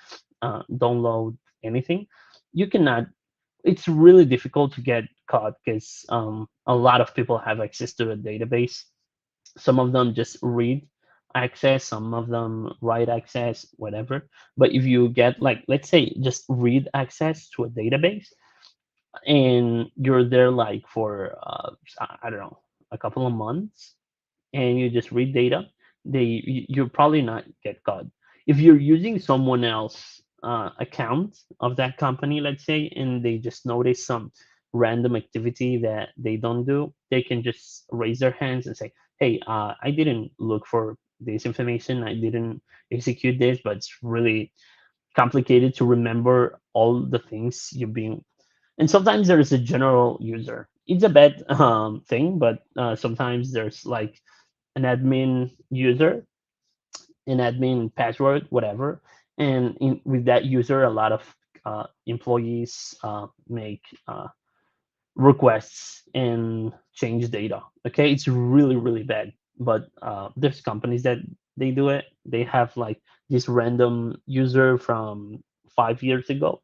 download anything, you cannot. It's really difficult to get caught because a lot of people have access to a database. Some of them just read access, some of them write access, whatever. But if you get, like, let's say just read access to a database and you're there like for I don't know, a couple of months, and you just read data, you'll probably not get caught. If you're using someone else account of that company, let's say, and they just notice some random activity that they don't do, they can just raise their hands and say, hey, I didn't look for this information, I didn't execute this, but it's really complicated to remember all the things you've been. And sometimes there's a general user. It's a bad thing, but sometimes there's like an admin user, an admin password, whatever. And with that user, a lot of employees make requests and change data. Okay, it's really, really bad. But there's companies that they do it. They have like this random user from 5 years ago,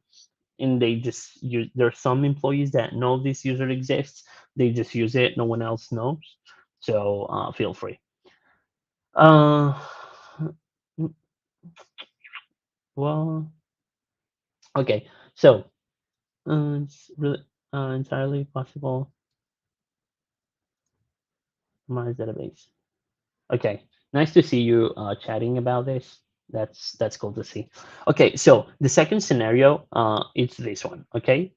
and they just use. There's some employees that know this user exists. They just use it. No one else knows. So feel free. Uh, well, okay. So it's really entirely possible my database. Okay, nice to see you chatting about this. That's cool to see. Okay, so the second scenario, it's this one. Okay,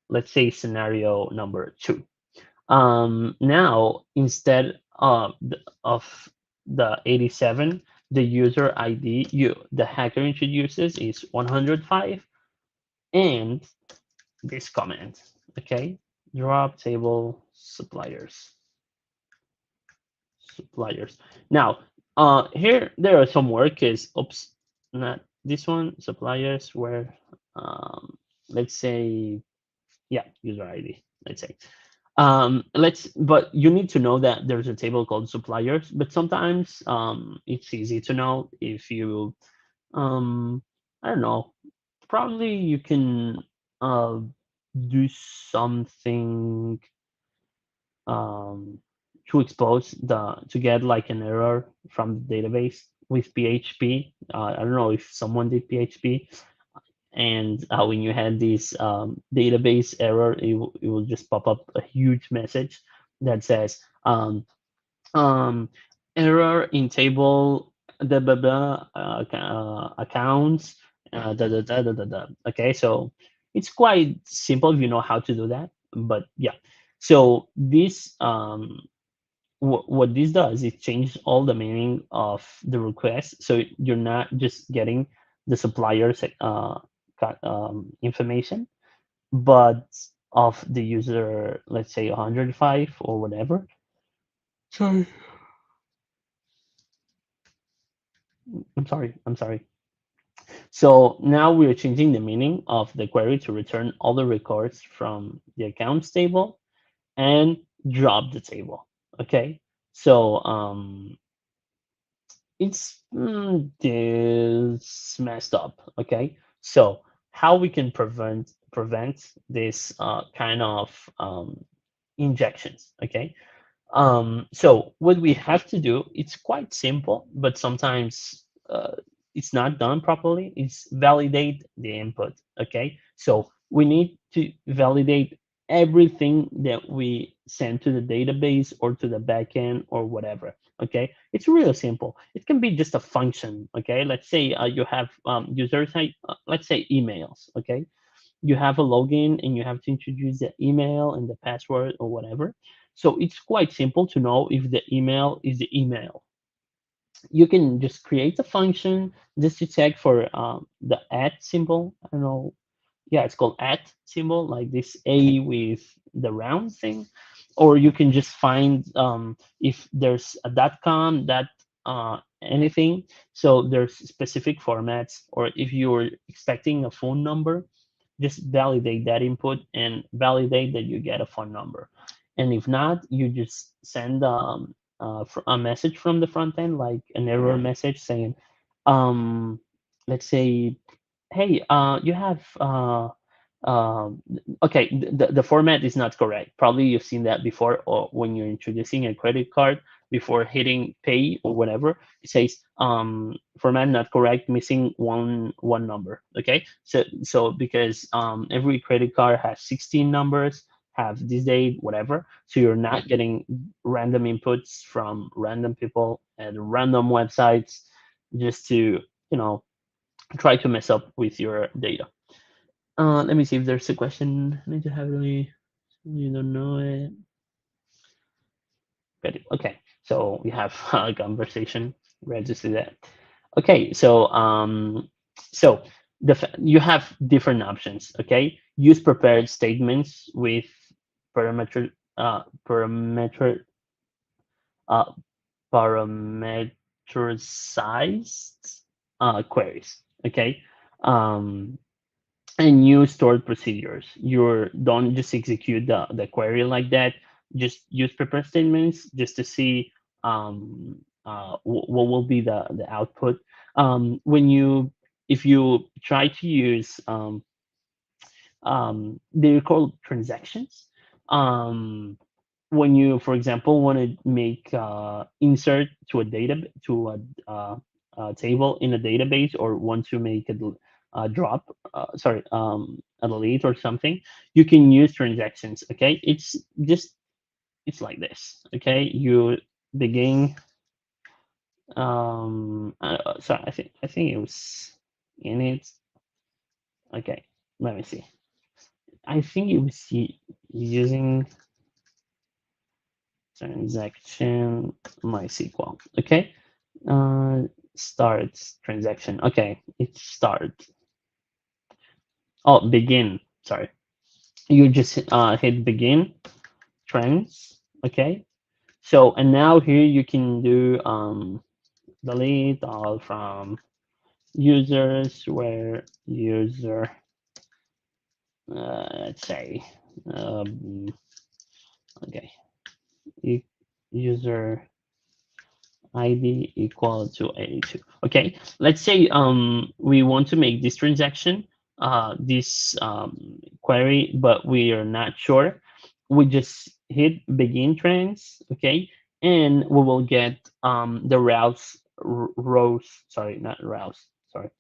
let's say scenario number two. Now instead of the 87, the user ID the hacker introduces is 105, and this comment. Okay, drop table suppliers. Now, here there are some workers. Oops, not this one. Suppliers where, let's say, yeah, user ID. Let's say, but you need to know that there's a table called suppliers. But sometimes, it's easy to know if you, um, I don't know. Probably you can, uh, do something um, to expose to get like an error from the database with PHP. I don't know if someone did PHP, and when you had this database error, it will just pop up a huge message that says um, error in table da blah blah accounts da da da da da da. Okay, so it's quite simple if you know how to do that. But yeah, so this what this does is change all the meaning of the request. So you're not just getting the supplier's information, but of the user, let's say 105 or whatever. Sorry, I'm sorry. So now we're changing the meaning of the query to return all the records from the accounts table and drop the table. Okay. So it's this messed up. Okay. So how we can prevent this kind of injections. Okay. So what we have to do, it's quite simple, but sometimes it's not done properly. It's validate the input. Okay, so we need to validate everything that we send to the database or to the backend or whatever. Okay, it's really simple. It can be just a function. Okay, let's say you have users, let's say emails. Okay, you have a login and you have to introduce the email and the password or whatever. So it's quite simple to know if the email is the email. You can just create a function just to check for the at symbol. I don't know, yeah, it's called at symbol, like this A with the round thing. Or you can just find if there's a .com, anything. So there's specific formats. Or if you're expecting a phone number, just validate that input and validate that you get a phone number. And if not, you just send a message from the front end, like an error message saying, um, let's say, hey, you have um, okay, the format is not correct. Probably you've seen that before, or when you're introducing a credit card before hitting pay or whatever, it says format not correct, missing one number. Okay, so because every credit card has 16 numbers, have this date, whatever, so you're not getting random inputs from random people and random websites just to, you know, try to mess up with your data. Let me see if there's a question. I need to have really, you don't know it. Got it. Okay, so we have a conversation. Ready to see that. Okay, so you have different options. Okay, use prepared statements with parameter parameter uh, parameterized queries. Okay, um, and new stored procedures. You don't just execute the query like that. Just use prepare statements just to see what will be the output. When you if you try to use they're called transactions. Um, when you, for example, want to make insert to a data to a table in a database, or want to make a drop, sorry, a delete or something, you can use transactions. Okay, it's just it's like this. Okay, you begin. Sorry, I think it was in it. Okay, let me see. I think it was using transaction MySQL. Okay. Uh, Start transaction. Okay, it start. Oh, begin. Sorry. You just hit begin trends. Okay. So and now here you can do delete all from users where user let's say um, okay user ID equal to 82. Okay, let's say we want to make this transaction, this query, but we are not sure. We just hit begin trends, okay, and we will get the rows. Sorry, not rows. Sorry,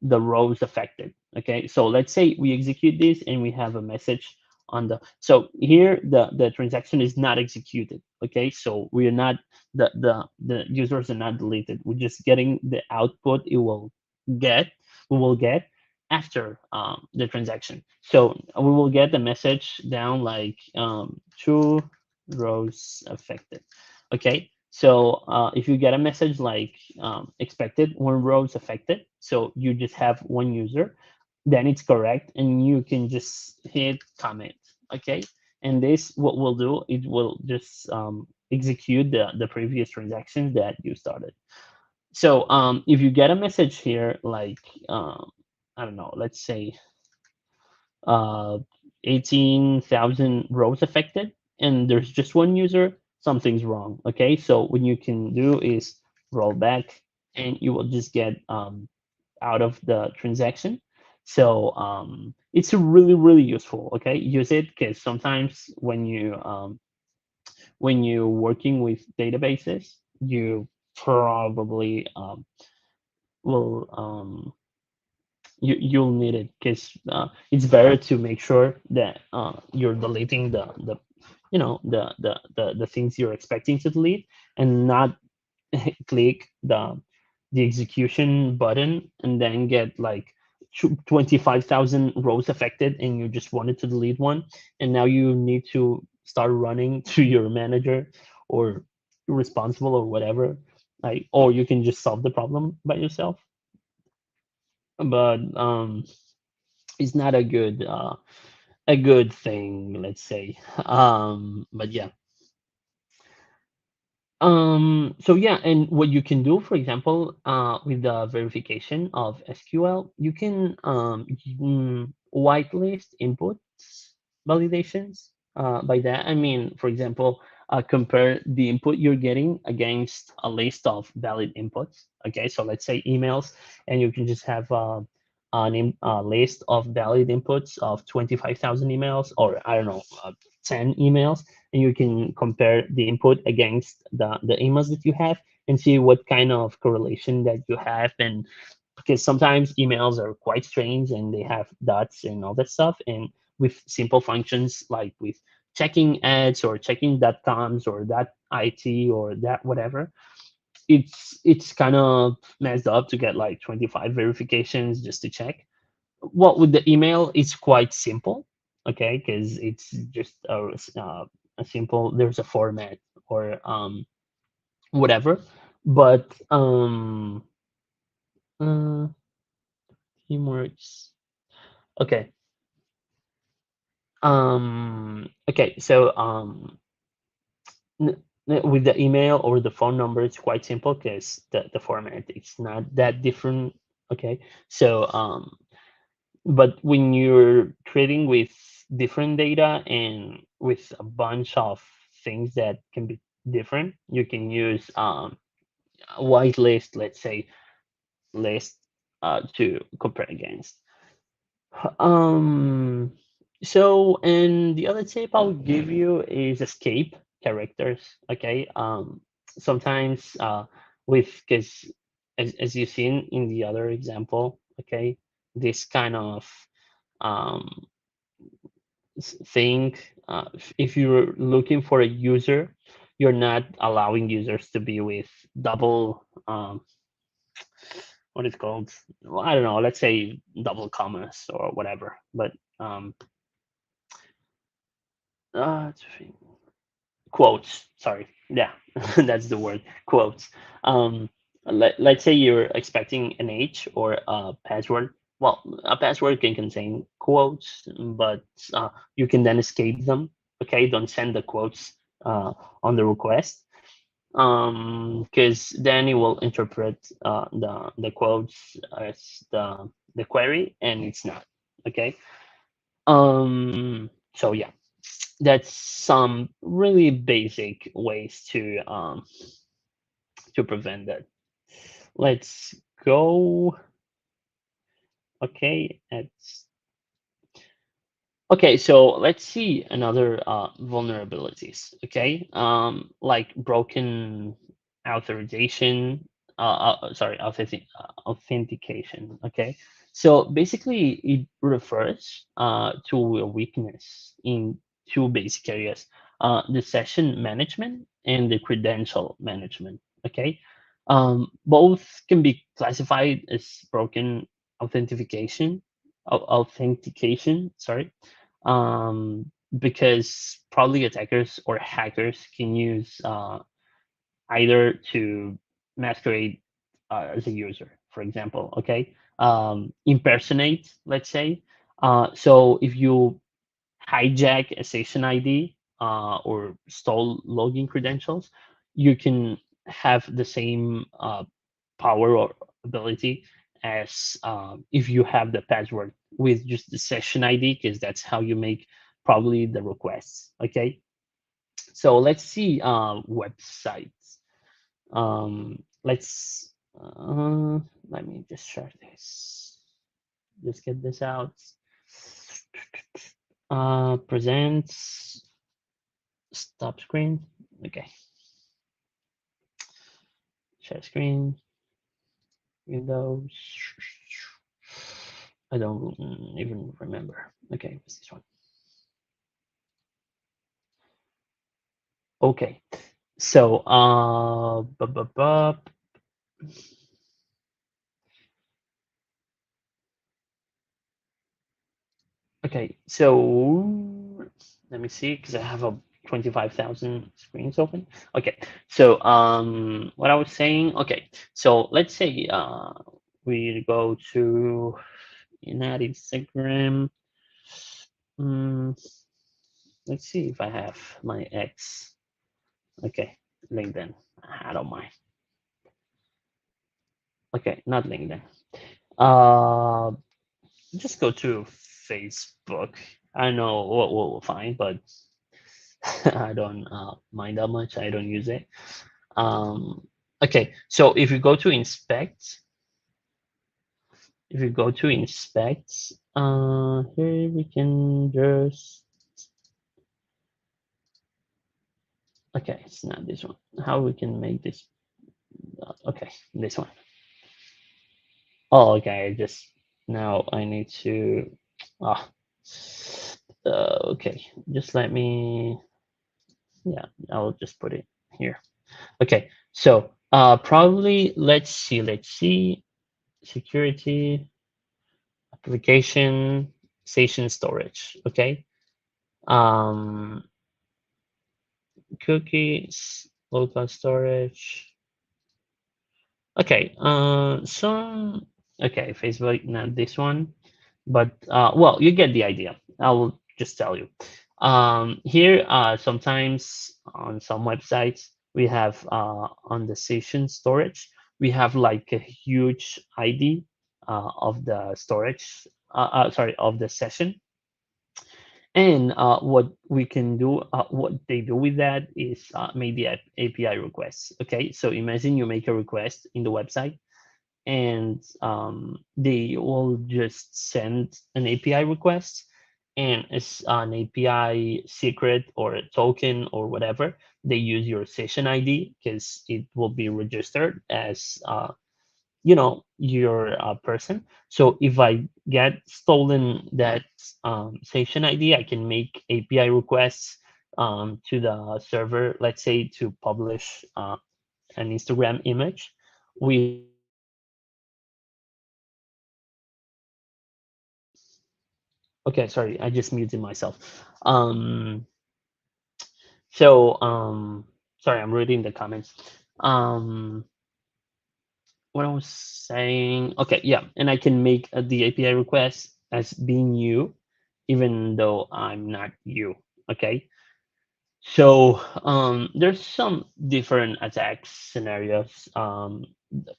the rows affected. Okay, so let's say we execute this and we have a message on the. So here the transaction is not executed. Okay, so we are not the users are not deleted. We're just getting the output it will get. We will get after the transaction. So we will get the message down like two rows affected. Okay, so if you get a message like expected, one row is affected, so you just have one user, then it's correct, and you can just hit comment. Okay, and this what we'll do, it will just execute the previous transactions that you started. So if you get a message here like I don't know, let's say uh, 18,000 rows affected, and there's just one user, something's wrong. Okay, so what you can do is roll back, and you will just get out of the transaction. So it's really useful. Okay, use it because sometimes when you're working with databases, you probably will you'll need it because it's better to make sure that you're deleting the the things you're expecting to delete, and not click the execution button and then get like 25,000 rows affected, and you just wanted to delete one, and now you need to start running to your manager or responsible or whatever, like, or you can just solve the problem by yourself. But it's not a good thing, let's say. But yeah. So yeah, and what you can do, for example, with the verification of SQL, you can whitelist inputs validations. By that, I mean, for example, compare the input you're getting against a list of valid inputs. Okay, so let's say emails, and you can just have a list of valid inputs of 25,000 emails, or I don't know, 10 emails, and you can compare the input against the emails that you have and see what kind of correlation that you have. And because sometimes emails are quite strange and they have dots and all that stuff, and with simple functions like with checking ads or checking dot coms or that it or that whatever, it's kind of messed up to get like 25 verifications just to check. Well, with the email, it's quite simple, okay, because it's just a simple. There's a format or whatever, but uh, teamworks. Okay, okay. So with the email or the phone number, it's quite simple because the format it's not that different. Okay, so but when you're trading with different data and with a bunch of things that can be different, you can use a white list, let's say, list to compare against. um so, and the other tip I'll give you is escape characters. Okay, sometimes with, because as you've seen in the other example, okay, this kind of um thing, if you're looking for a user, you're not allowing users to be with double what is called, well, I don't know, let's say double commas or whatever. But um it's quotes, sorry, yeah, that's the word, quotes. Let's say you're expecting an H or a password. Well, a password can contain quotes, but you can then escape them. Okay, don't send the quotes on the request, because then it will interpret the quotes as the query, and it's not. Okay. So yeah, that's some really basic ways to prevent that. Let's go. Okay, so let's see another vulnerabilities. Okay, like broken authorization. Sorry, authentication. Okay, so basically it refers to a weakness in two basic areas: the session management and the credential management. Okay, both can be classified as broken authentication. Authentication. Sorry, because probably attackers or hackers can use either to masquerade as a user, for example, okay, impersonate, let's say. So if you hijack a session ID or stole login credentials, you can have the same power or ability as if you have the password with just the session ID, because that's how you make probably the requests. Okay, so let's see websites. Let's let me just share this. Just get this out. Presents stop screen. Okay, share screen. Windows. I don't even remember. Okay, what's this one? Okay. So, okay. So let me see, because I have a 25,000 screens open. Okay. So, what I was saying. Okay. So let's say we go to not Instagram. Mm, let's see if I have my X. Okay, LinkedIn. I don't mind. Okay, not LinkedIn. Uh, just go to Facebook. I know what we'll find, but I don't mind that much. I don't use it. Okay, so if you go to inspect, here we can just, okay, it's not this one. How we can make this? Okay, this one. Oh, okay. I just now I need to. Ah, okay. Just let me. Yeah, I'll just put it here. Okay. So, probably let's see. Let's see. Security, application, station storage. Okay. Um, cookies, local storage. Okay. Okay. Facebook, not this one. But well, you get the idea. I will just tell you. Here, sometimes on some websites, we have on the session storage, we have like a huge ID of the storage, sorry, of the session. And what we can do, what they do with that is make the API requests. Okay, so imagine you make a request in the website, and they will just send an API request, and it's an API secret or a token or whatever. They use your session ID because it will be registered as your person. So if I get stolen that session ID, I can make API requests to the server, let's say to publish an Instagram image with Okay, sorry, I just muted myself. Um, so, sorry, I'm reading the comments. Um, what I was saying, okay, yeah, and I can make the API request as being you, even though I'm not you. Okay, so there's some different attack scenarios.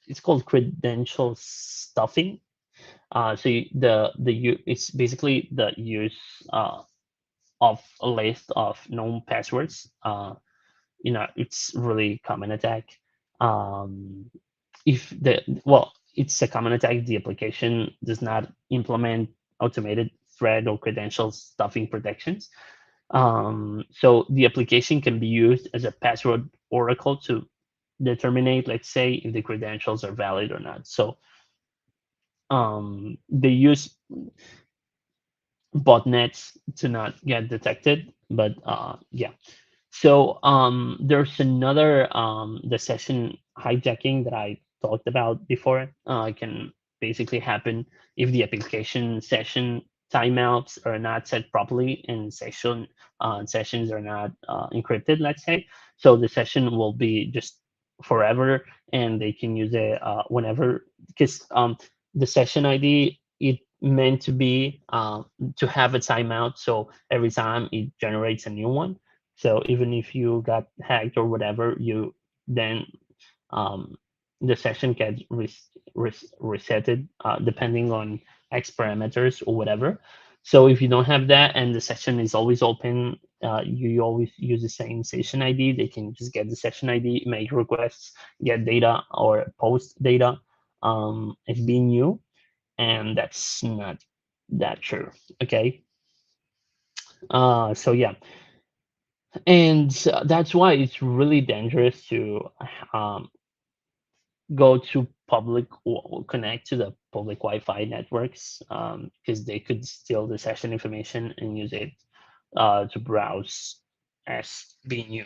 It's called credential stuffing. It's basically the use of a list of known passwords. It's really common attack. Um, if the well, it's a common attack if the application does not implement automated thread or credential stuffing protections. So the application can be used as a password oracle to determine, let's say, if the credentials are valid or not. So they use botnets to not get detected, but yeah. So there's another the session hijacking that I talked about before. It can basically happen if the application session timeouts are not set properly and sessions are not encrypted. Let's say so the session will be just forever, and they can use it whenever, because the session ID it meant to be to have a timeout. So every time it generates a new one, so even if you got hacked or whatever, you then um, the session gets resetted depending on X parameters or whatever. So if you don't have that and the session is always open, you always use the same session ID. They can just get the session ID, make requests, get data or post data as being new, and that's not that true. Okay. So yeah, and that's why it's really dangerous to um, go to public or connect to the public Wi-Fi networks, because they could steal the session information and use it to browse as being you.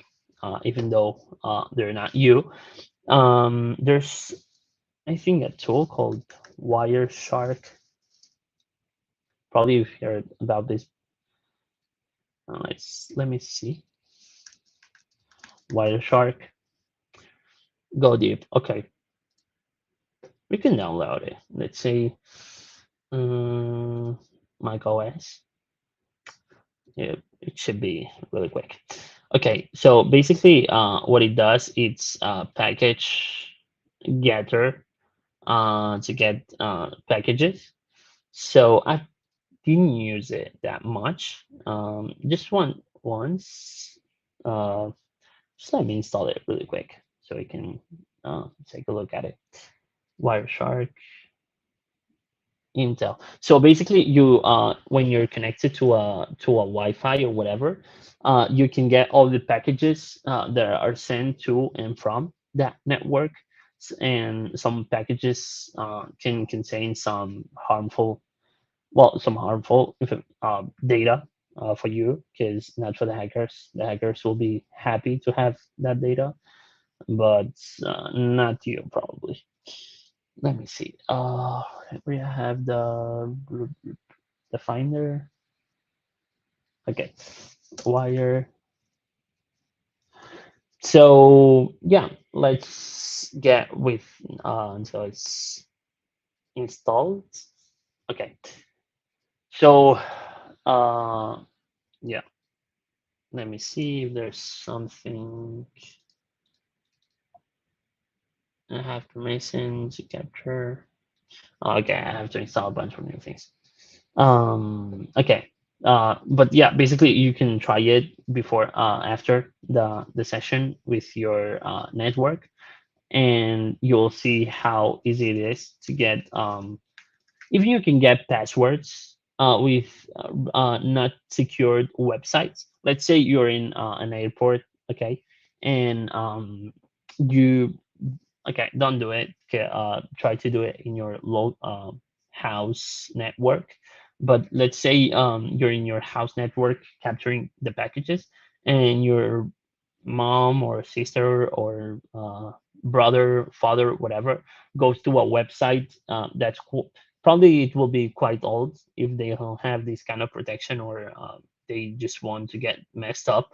even though they're not you. There's, I think, a tool called Wireshark. Probably you've heard about this. Let me see. Wireshark. Go deep. Okay, we can download it. Let's say um, Mac OS. Yeah, it should be really quick. Okay, so basically, what it does, it's package getter to get packages. So I didn't use it that much. Just once. Uh, just let me install it really quick so we can take a look at it. Wireshark. Intel. So basically, you when you're connected to a Wi-Fi or whatever, you can get all the packages that are sent to and from that network, and some packages can contain some harmful data for you, because not for the hackers. The hackers will be happy to have that data, but not you probably. Let me see. We have the finder. Okay, wire. So yeah, let's get with until it's installed. Okay, so yeah, let me see if there's something I have permission to capture. Okay, I have to install a bunch of new things. Okay. But yeah, basically you can try it before after the session with your network, and you'll see how easy it is to get even you can get passwords with not secured websites. Let's say you're in an airport, okay, and you okay, don't do it. Okay, try to do it in your house network. But let's say you're in your house network capturing the packages, and your mom or sister or brother, father, whatever, goes to a website that's cool. Probably it will be quite old if they don't have this kind of protection, or they just want to get messed up.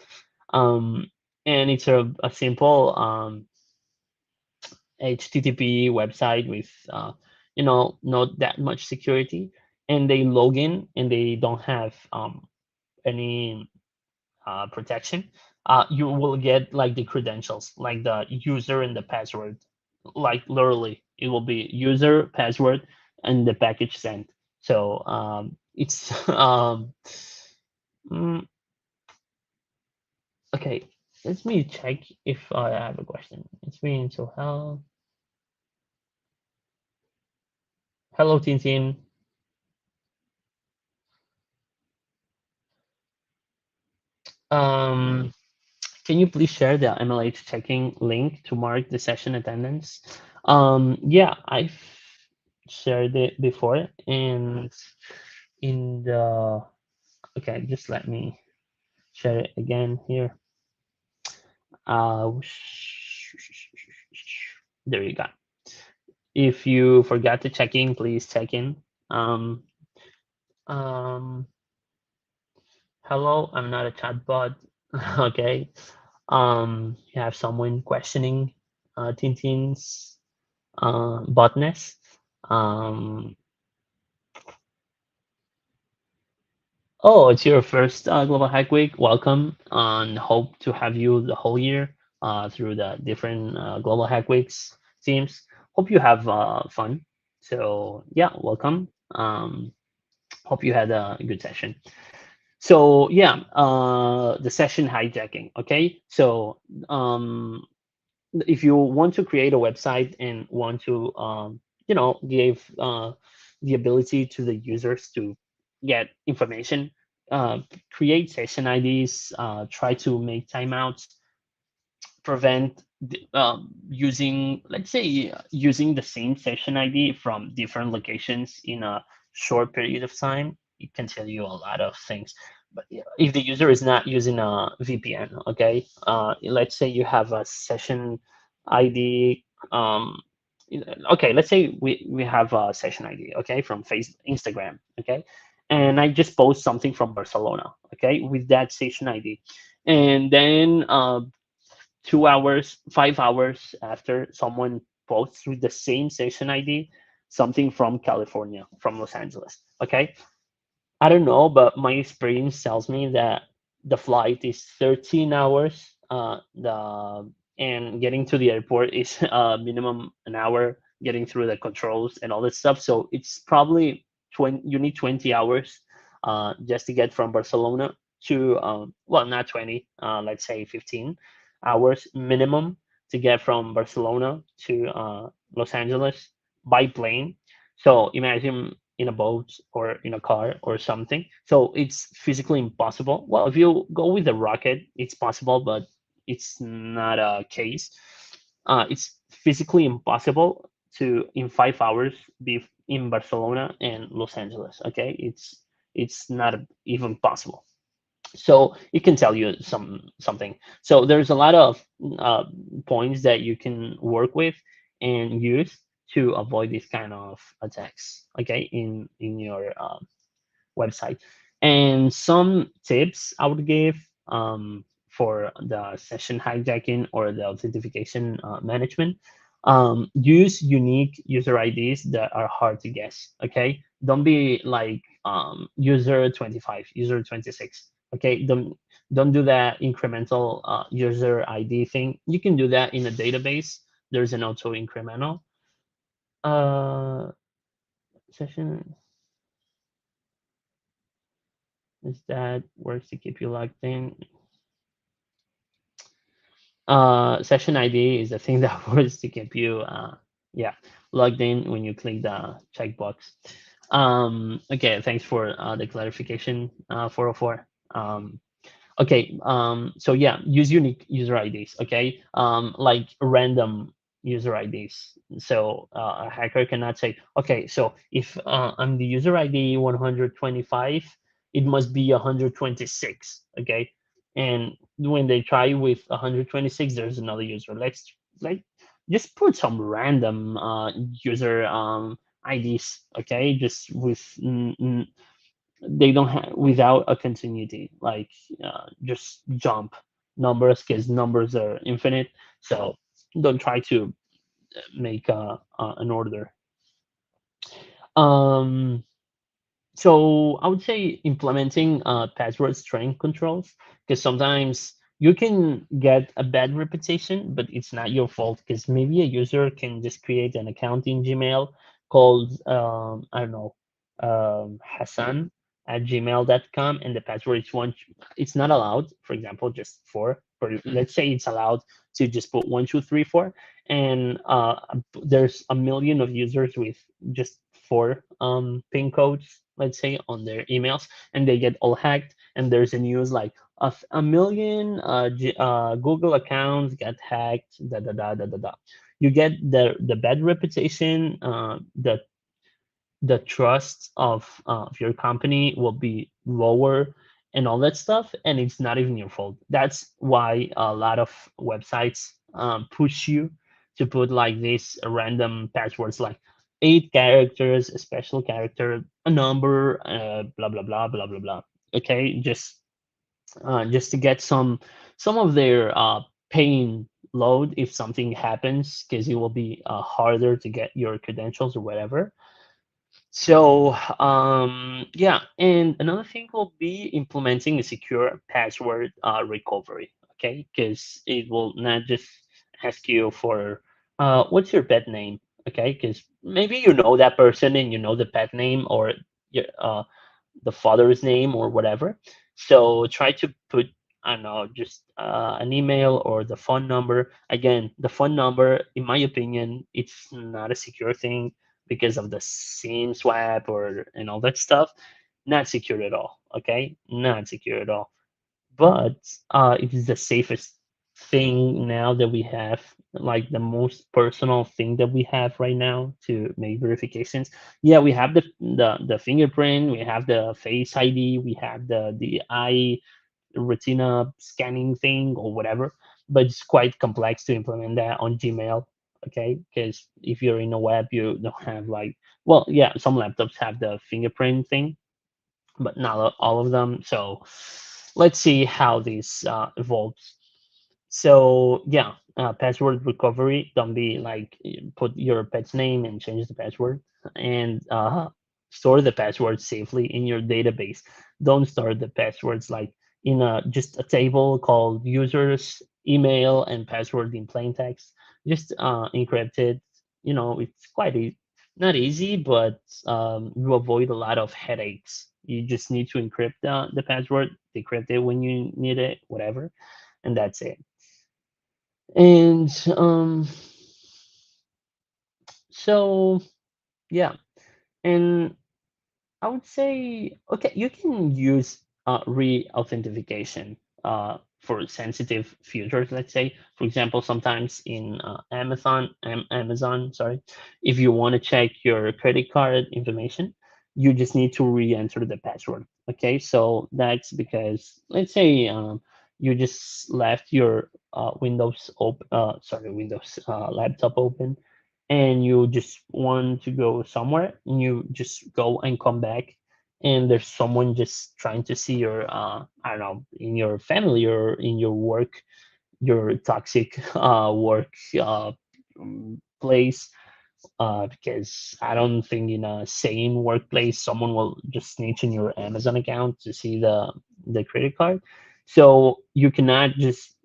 Um, and it's a simple HTTP website with not that much security, and they log in and they don't have any protection. You will get like the credentials, like the user and the password. Like literally, it will be user, password, and the package sent. So it's mm, okay. Let me check if I have a question. It's been so hello Tintin. Um, can you please share the MLH checking link to mark the session attendance? Yeah, I've shared it before, and in the okay, just let me share it again here. Uh, there you go. If you forgot to check in, please check in. Um, um, hello, I'm not a chatbot. Okay. You have someone questioning Tintin's botness. Um, oh, it's your first Global Hack Week. Welcome, and hope to have you the whole year through the different Global Hack Weeks teams. Hope you have fun. So yeah, welcome. Hope you had a good session. So yeah, the session hijacking. Okay, so if you want to create a website and want to give the ability to the users to get information, create session IDs, try to make timeouts, prevent using, let's say, using the same session ID from different locations in a short period of time. It can tell you a lot of things. But yeah, if the user is not using a VPN, okay, let's say you have a session ID. Um, okay, let's say we have a session ID, okay, from Instagram, okay, and I just post something from Barcelona, okay, with that session ID, and then 2 hours, 5 hours after, someone posts with the same session ID something from California, from Los Angeles, okay. I don't know, but my experience tells me that the flight is 13 hours. And getting to the airport is minimum an hour. Getting through the controls and all that stuff. So it's probably 20. You need 20 hours just to get from Barcelona to well, not 20. Let's say 15 hours minimum to get from Barcelona to Los Angeles by plane. So imagine in a boat or in a car or something. So it's physically impossible. Well, if you go with a rocket, it's possible, but it's not a case. It's physically impossible to in 5 hours be in Barcelona and Los Angeles. Okay, it's not even possible. So it can tell you something. So there's a lot of uh, points that you can work with and use to avoid this kind of attacks, okay, in your website. And some tips I would give for the session hijacking or the authentication management. Use unique user IDs that are hard to guess. Okay, don't be like user 25, user 26. Okay, don't do that incremental user ID thing. You can do that in a database. There's an auto incremental uh, session is that works to keep you logged in. Session ID is the thing that works to keep you yeah, logged in when you click the checkbox. Okay, thanks for the clarification, 404. Okay, so yeah, use unique user IDs, okay? Like random user IDs. So a hacker cannot say, okay, so if I'm the user ID 125, it must be 126, okay? And when they try with 126, there's another user. Let's like just put some random user IDs, okay? Just with they don't have without a continuity, like just jump numbers because numbers are infinite. So don't try to make an order. um so I would say implementing password strength controls, because sometimes you can get a bad reputation, but it's not your fault, because maybe a user can just create an account in Gmail called I don't know, Hassan at gmail.com, and the password is one. It's not allowed, for example, just four. Or let's say it's allowed to just put 1 2 3 4, and there's a million of users with just four pin codes, let's say, on their emails, and they get all hacked. And there's a news like a million Google accounts got hacked. Da da da da da da. You get the bad reputation. The trust of your company will be lower and all that stuff, and it's not even your fault. That's why a lot of websites push you to put like these random passwords, like 8 characters, a special character, a number, blah blah blah blah blah blah. Okay, just to get some of their pain load if something happens, because it will be harder to get your credentials or whatever. So yeah, and another thing will be implementing a secure password recovery. Okay, because it will not just ask you for what's your pet name. Okay, because maybe you know that person and you know the pet name, or your the father's name or whatever. So try to put, I don't know, just an email or the phone number. Again, the phone number, in my opinion, it's not a secure thing because of the SIM swap or and all that stuff. Not secure at all. Okay, not secure at all. But it is the safest. thing now that we have, like the most personal thing that we have right now to make verifications. Yeah, we have the fingerprint, we have the face ID, we have the eye retina scanning thing or whatever, but it's quite complex to implement that on Gmail. Okay, because if you're in a web, you don't have like, well, yeah, some laptops have the fingerprint thing, but not all of them. So let's see how this evolves. So yeah, password recovery. Don't be like, put your pet's name and change the password, and store the password safely in your database. Don't store the passwords like in a just a table called users, email, and password in plain text. Just encrypt it. You know, it's quite not easy, but you avoid a lot of headaches. You just need to encrypt the password, decrypt it when you need it, whatever, and that's it. And so yeah, and I would say, okay, you can use re-authentication for sensitive features. Let's say, for example, sometimes in Amazon, sorry, if you want to check your credit card information, you just need to re-enter the password. Okay, so that's because, let's say, you just left your Windows laptop open, and you just want to go somewhere, and you just go and come back, and there's someone just trying to see your I don't know, in your family or in your work, your toxic work place, because I don't think in a sane workplace someone will just snitch in your Amazon account to see the credit card. So you cannot just,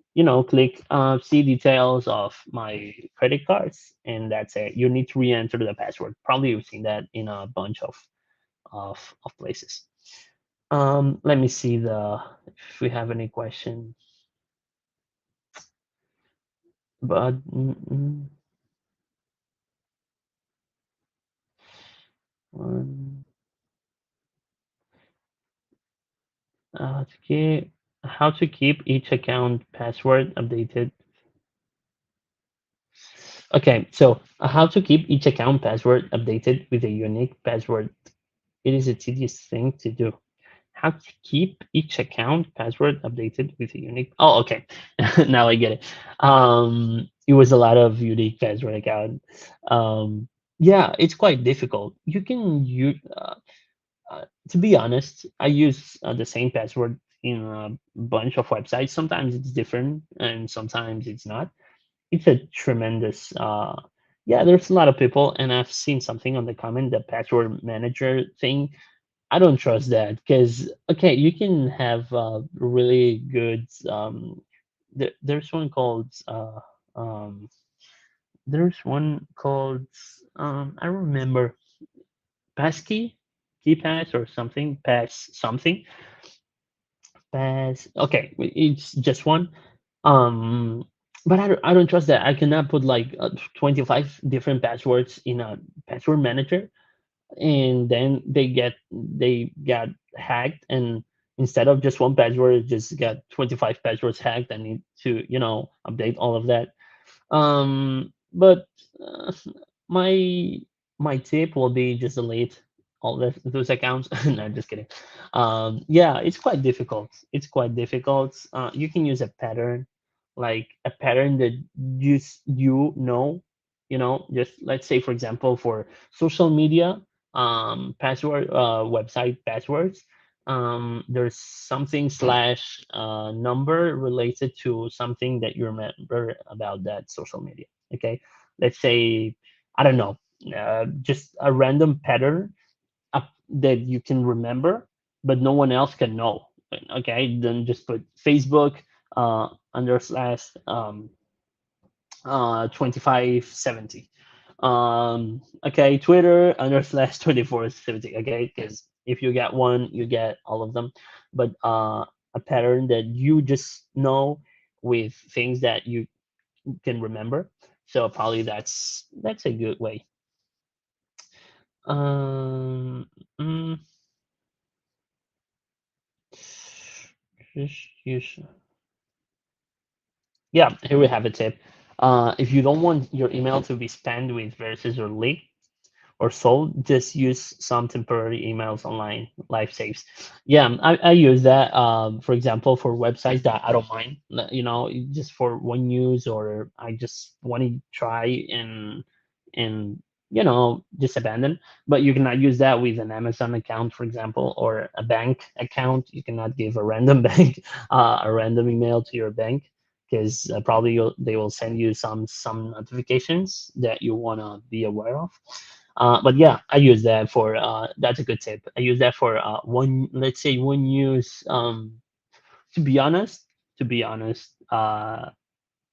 click see details of my credit cards, and that's it. You need to re-enter the password. Probably you've seen that in a bunch of places. Let me see the if we have any question, but one, to keep how to keep each account password updated. Okay, so how to keep each account password updated with a unique password. It is a tedious thing to do. How to keep each account password updated with a unique. Oh, okay, now I get it. It was a lot of unique password account. Yeah, it's quite difficult. You can use. To be honest, I use the same password in a bunch of websites. Sometimes it's different, and sometimes it's not. It's a tremendous yeah, there's a lot of people, and I've seen something on the comment, the password manager thing. I don't trust that, because okay, you can have really good there's one called um there's one called I remember, passkey, key pass or something, pass something, pass, okay, it's just one. um but I don't trust that. I cannot put like 25 different passwords in a password manager, and then they got hacked, and instead of just one password, it just got 25 passwords hacked. I need to, update all of that. But uh, my my tip will be just delete all those accounts. No, just kidding. Yeah, it's quite difficult. It's quite difficult. You can use a pattern, like a pattern that just let's say, for example, for social media, password, website passwords. There's something slash number related to something that you remember about that social media. Okay, let's say, I don't know, just a random pattern that you can remember, but no one else can know. Okay, then just put Facebook under slash 2570. Okay, Twitter under slash 2470. Okay, because if you get one, you get all of them. But a pattern that you just know with things that you can remember. So probably that's a good way. Um, mm, just use Yeah, here we have a tip. If you don't want your email to be spammed with viruses or leaks, or sold, just use some temporary emails online. Life saves. Yeah, I use that. For example, for websites that I don't mind, just for one use, or I just want to try and just abandon. But you cannot use that with an Amazon account, for example, or a bank account. You cannot give a random bank a random email to your bank, because probably they will send you some notifications that you want to be aware of. But yeah, I use that for that's a good tip. I use that for one, let's say one use. To be honest, to be honest,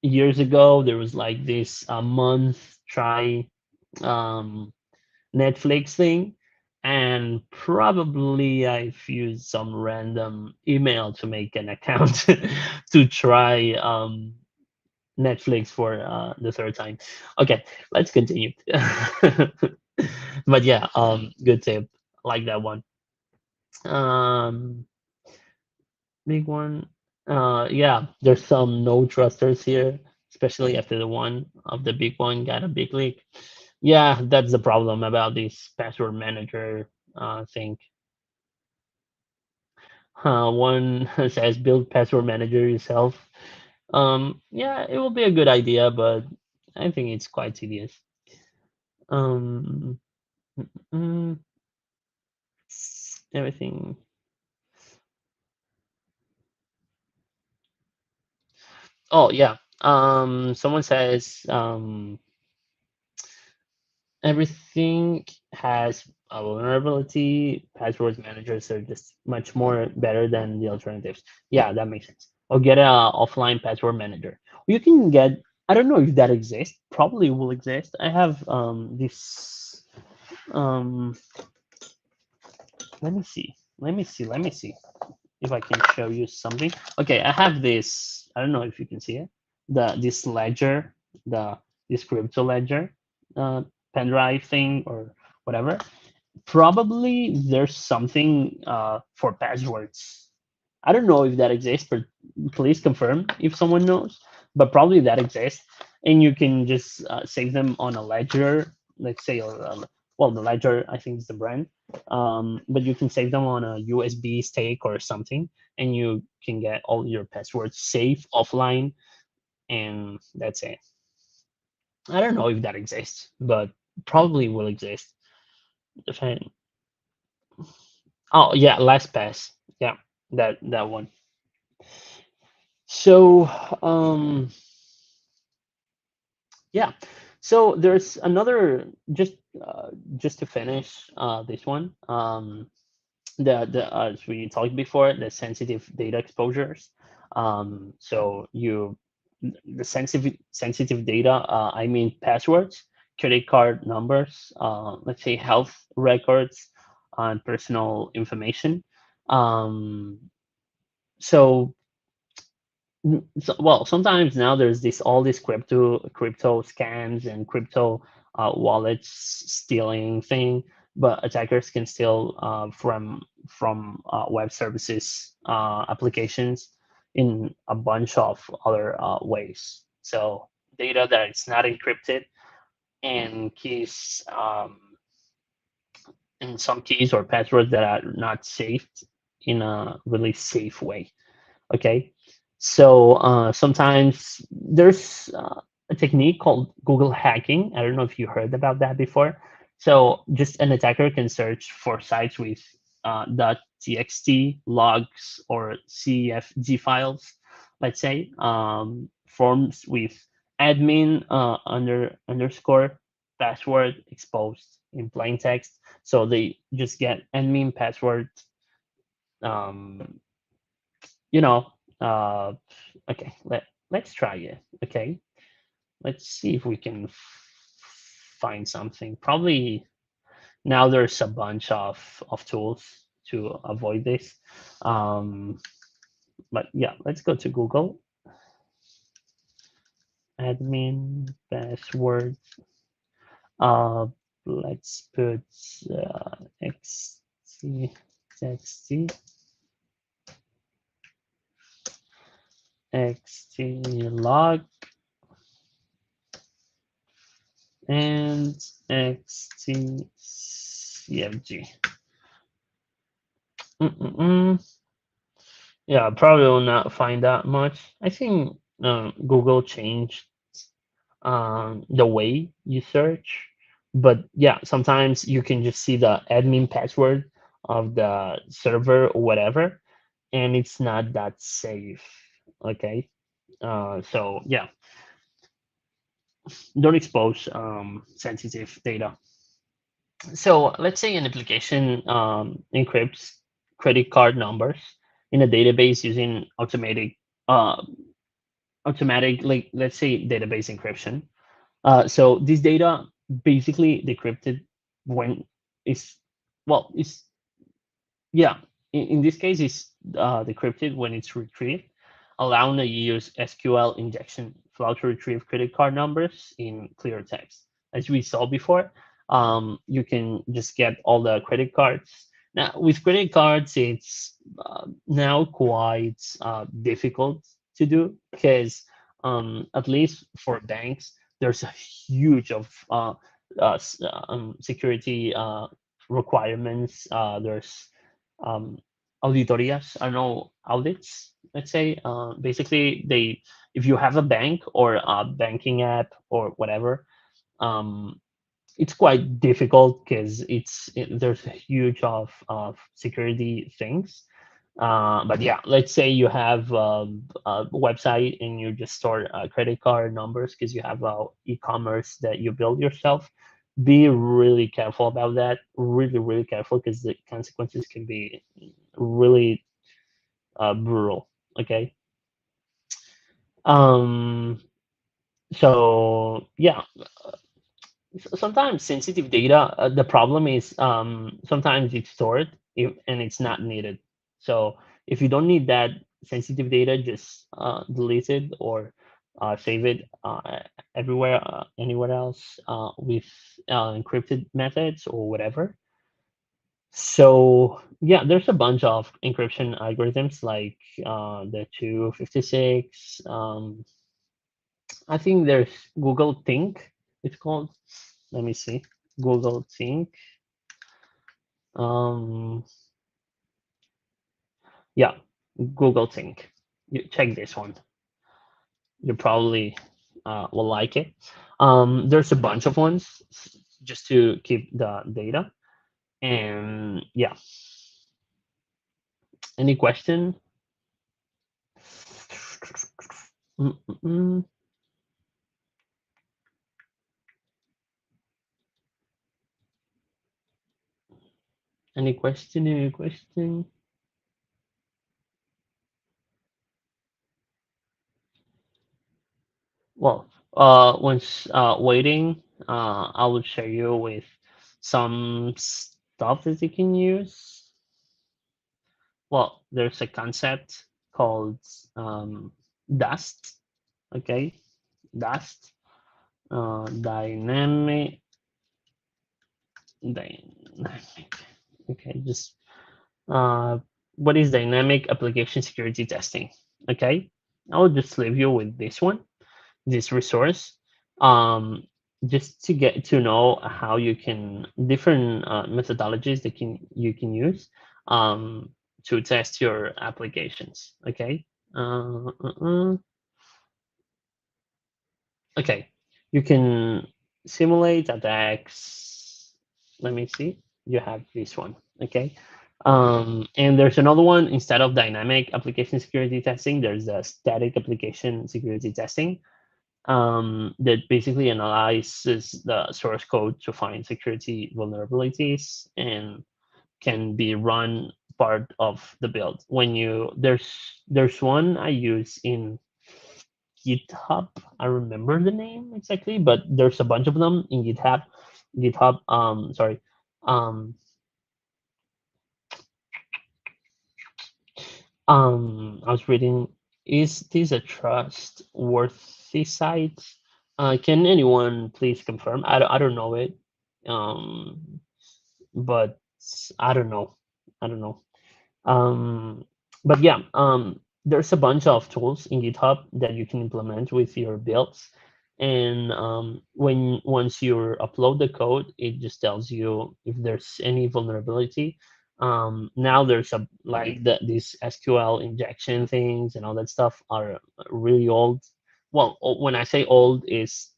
years ago there was like this month try um, Netflix thing, and probably I've used some random email to make an account to try Netflix for the third time. Okay, let's continue. But yeah, good tip. I like that one. Um, big one. Yeah, there's some no trusters here, especially after the one of the big one got a big leak. Yeah, that's the problem about this password manager thing. One says build password manager yourself. Yeah, it will be a good idea, but I think it's quite tedious. Um, mm, everything. Oh yeah. Someone says everything has a vulnerability. Password managers are just much more better than the alternatives. Yeah, that makes sense. Or get a offline password manager. You can get. I don't know if that exists. Probably will exist. I have this. Um, let me see. Let me see. Let me see if I can show you something. Okay, I have this. I don't know if you can see it. This ledger, the this crypto ledger, uh, pen drive thing or whatever. Probably there's something for passwords. I don't know if that exists, but please confirm if someone knows. But probably that exists, and you can just save them on a ledger, let's say, or well, the ledger I think is the brand. But you can save them on a USB stick or something, and you can get all your passwords safe offline, and that's it. I don't know if that exists, but probably will exist. If Oh yeah, LastPass. Yeah, that one. So um yeah, so there's another just to finish this one. The as we talked before, the sensitive data exposures. So you the sensitive data. I mean passwords, credit card numbers. Let's say health records, and personal information. Um, so well, sometimes now there's this all these crypto scams and crypto wallets stealing thing, but attackers can steal from web services applications in a bunch of other ways. So data that is not encrypted, and keys and some keys or passwords that are not saved in a really safe way. Okay, so sometimes there's a technique called Google hacking. I don't know if you heard about that before. So just an attacker can search for sites with .txt logs or CFG files, let's say, forms with admin underscore password exposed in plain text. So they just get admin password um, you know, uh, okay, let's try it. Okay, let's see if we can find something. Probably now there's a bunch of tools to avoid this. Um, but yeah, let's go to Google. Admin password. Uh, let's put XT. xtlog and xtcfg. Mm-mm-mm. Yeah, probably will not find that much. I think Google changed the way you search, but yeah, sometimes you can just see the admin password of the server or whatever, and it's not that safe. Okay, so yeah, don't expose sensitive data. So let's say an application encrypts credit card numbers in a database using uh, automatic, like let's say database encryption. So this data basically decrypted when it's it's yeah, in this case, it's decrypted when it's retrieved, allowing the use SQL injection flow to retrieve credit card numbers in clear text. As we saw before, you can just get all the credit cards. Now, with credit cards, it's now quite difficult to do because, at least for banks, there's a huge of security requirements. There's um, auditorias, I don't know, audits, let's say. Basically, if you have a bank or a banking app or whatever, um, it's quite difficult because there's a huge of security things. But yeah, let's say you have a website and you just store credit card numbers because you have e-commerce that you build yourself. Be really careful about that. Really, really careful because the consequences can be really brutal. Okay. Um. So yeah, sometimes sensitive data, the problem is sometimes it's stored and it's not needed. So if you don't need that sensitive data, just delete it or save it everywhere, anywhere else with encrypted methods or whatever. So yeah, there's a bunch of encryption algorithms like the 256. I think there's Google Think, it's called. Let me see. Google Think. Um, yeah, Google Think. You check this one. You probably will like it. There's a bunch of ones just to keep the data. And yeah, any question? Mm-mm-mm. Any question? Any question? Well, once waiting, I will share you with some stuff that you can use. Well, there's a concept called dust. Okay, dust, dynamic. Okay, just uh, what is dynamic application security testing? Okay, I'll just leave you with this one, this resource, um, just to get to know how you can different methodologies that can you can use um, to test your applications. Okay. Uh, uh, uh. Okay, you can simulate attacks. Let me see. You have this one. Okay. And there's another one instead of dynamic application security testing. There's a static application security testing that basically analyzes the source code to find security vulnerabilities and can be run part of the build. When you there's one I use in GitHub. I remember the name exactly, but there's a bunch of them in GitHub. GitHub. Sorry. Um. I was reading. Is this a trustworthy site? Can anyone please confirm? I don't know it. Um. But I don't know. I don't know. Um. But yeah. there's a bunch of tools in GitHub that you can implement with your builds. And when once you upload the code, it just tells you if there's any vulnerability. Now there's a like these SQL injection things and all that stuff are really old. Well, when I say old, is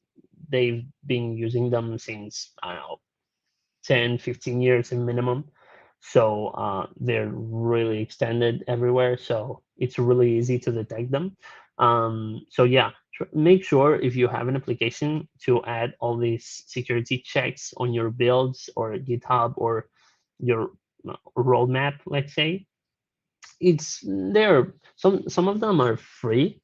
they've been using them since, I don't know, 10, 15 years in minimum. So they're really extended everywhere. So it's really easy to detect them. So yeah, make sure if you have an application to add all these security checks on your builds or GitHub or your roadmap, let's say. It's there. Some of them are free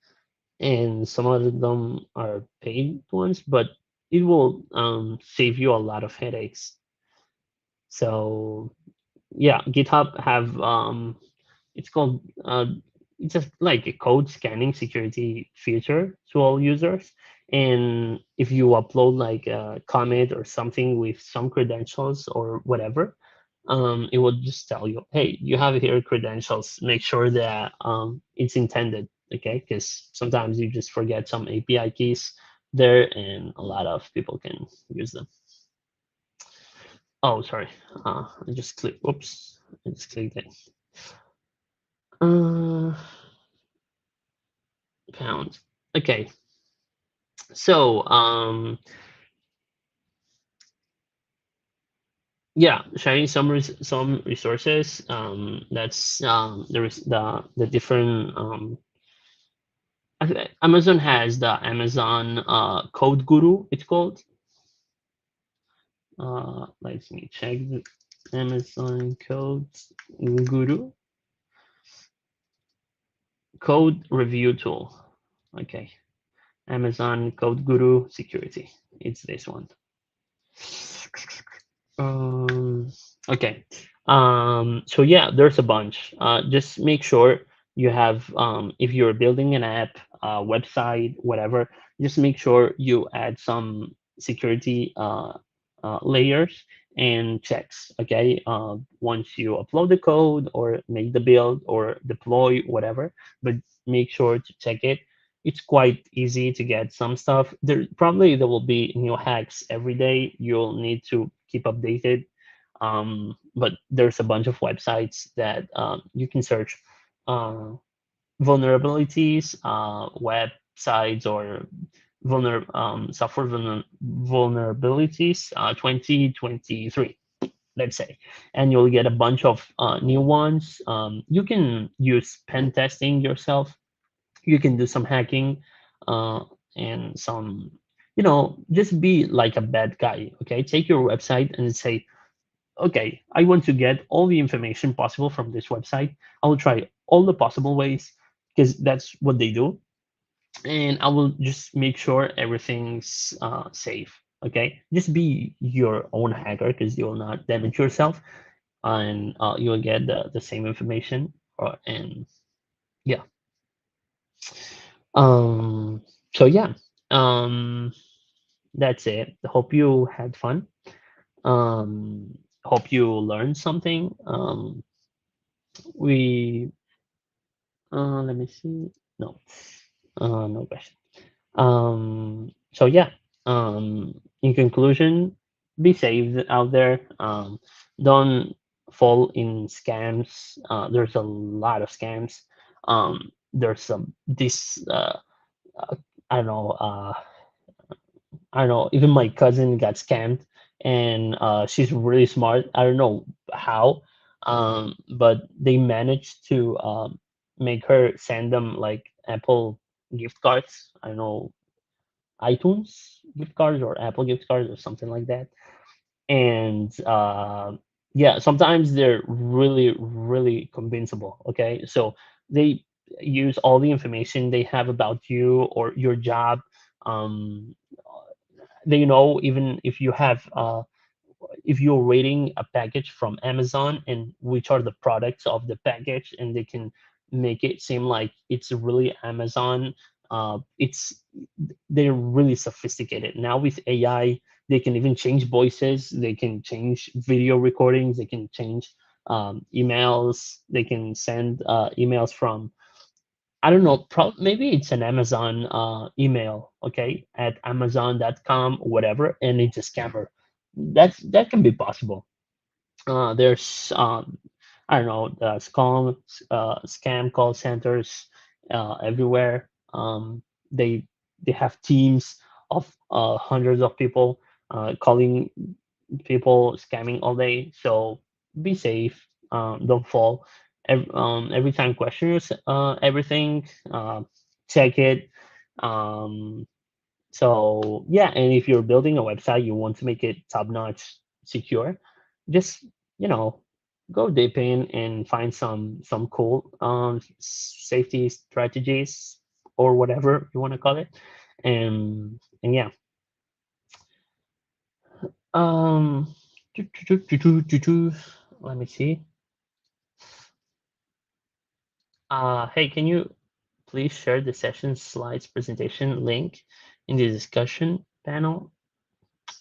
and some of them are paid ones, but it will save you a lot of headaches. So yeah, GitHub have it's called it's just like a code scanning security feature to all users. And if you upload like a commit or something with some credentials or whatever, it will just tell you, hey, you have here credentials. Make sure that it's intended, okay? Because sometimes you just forget some API keys there, and a lot of people can use them. Oh, sorry. I just clicked. Oops, I just clicked it. Uh, pounds. Okay. So, yeah, sharing some resources. That's there is the different. Amazon has the Amazon Code Guru. It's called. Let me check the Amazon Code Guru code review tool. Okay. Amazon Code Guru Security. It's this one. Um, okay. So yeah, there's a bunch. Just make sure you have, if you're building an app, website, whatever, just make sure you add some security layers and checks. Okay. Once you upload the code or make the build or deploy, whatever, but make sure to check it. It's quite easy to get some stuff. There will be new hacks every day. You'll need to keep updated. But there's a bunch of websites that you can search uh, vulnerabilities, websites or software vulnerabilities 2023, let's say, and you'll get a bunch of new ones. You can use pen testing yourself. You can do some hacking uh, and some, just be like a bad guy. Okay, take your website and say, okay, I want to get all the information possible from this website. I will try all the possible ways because that's what they do, and I will just make sure everything's safe. Okay, just be your own hacker because you will not damage yourself, and you will get the same information. And yeah, um, so yeah, um, that's it. Hope you had fun. Hope you learned something. We Let me see. No, no question. So yeah. In conclusion, be safe out there. Don't fall in scams. There's a lot of scams. There's some this uh, I don't know. I don't know. Even my cousin got scammed, and she's really smart. I don't know how, but they managed to make her send them like Apple gift cards. I don't know, iTunes gift cards or Apple gift cards or something like that. And yeah, sometimes they're really, really convincible. Okay, so they use all the information they have about you or your job. Um, they know even if you're rating a package from Amazon and which are the products of the package, and they can make it seem like it's really Amazon. It's They're really sophisticated now with AI. They can even change voices. They can change video recordings. They can change emails. They can send emails from I don't know, maybe it's an Amazon email, okay, at Amazon.com, whatever, and it's a scammer. That can be possible. There's I don't know, the scam call centers everywhere. They they have teams of hundreds of people calling people, scamming all day. So be safe. Don't fall. Every time question everything. Check it. Um, so yeah, and if you're building a website, you want to make it top notch, secure. Just you know, go deep in and find some cool safety strategies or whatever you want to call it, and yeah. Um, let me see. Hey, can you please share the session slides presentation link in the discussion panel?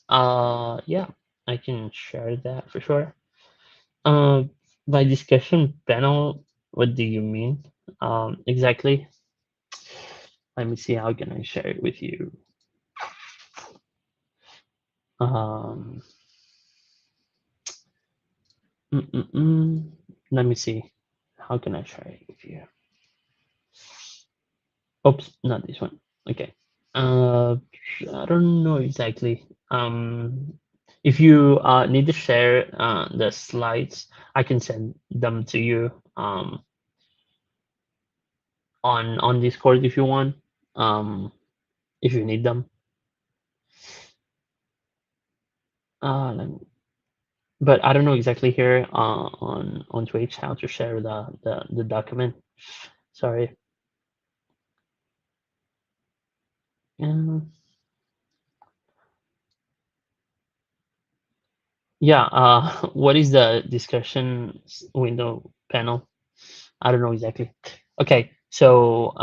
Yeah, I can share that for sure. Uh, by discussion panel, what do you mean? Exactly. Let me see. How can I share it with you? Um, mm, mm, mm. Let me see. How can I share it with you? Oops, not this one. Okay. Uh, I don't know exactly. If you need to share the slides, I can send them to you on Discord if you want. If you need them. Let me, but I don't know exactly here on Twitch how to share the document. Sorry. Um, yeah. What is the discussion window panel? I don't know exactly. Okay. So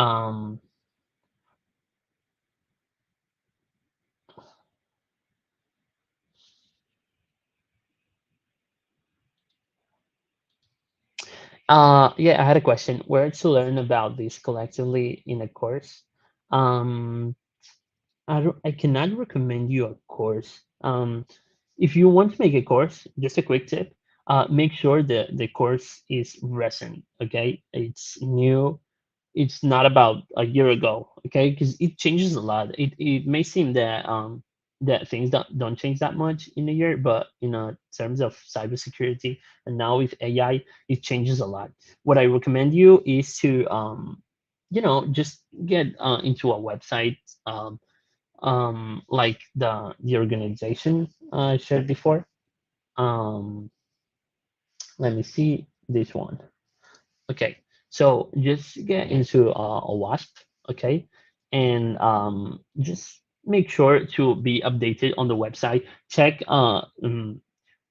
yeah, I had a question. Where to learn about this collectively in a course? Um, I cannot recommend you a course. If you want to make a course, just a quick tip, make sure that the course is recent, okay? It's new. It's not about a year ago, okay? Because it changes a lot. It may seem that things don't change that much in a year, but in terms of cybersecurity and now with AI, it changes a lot. What I recommend you is to just get into a website like the organization I shared before. Um, Let me see this one. Okay, so just get into a WASP, okay, and just make sure to be updated on the website. Check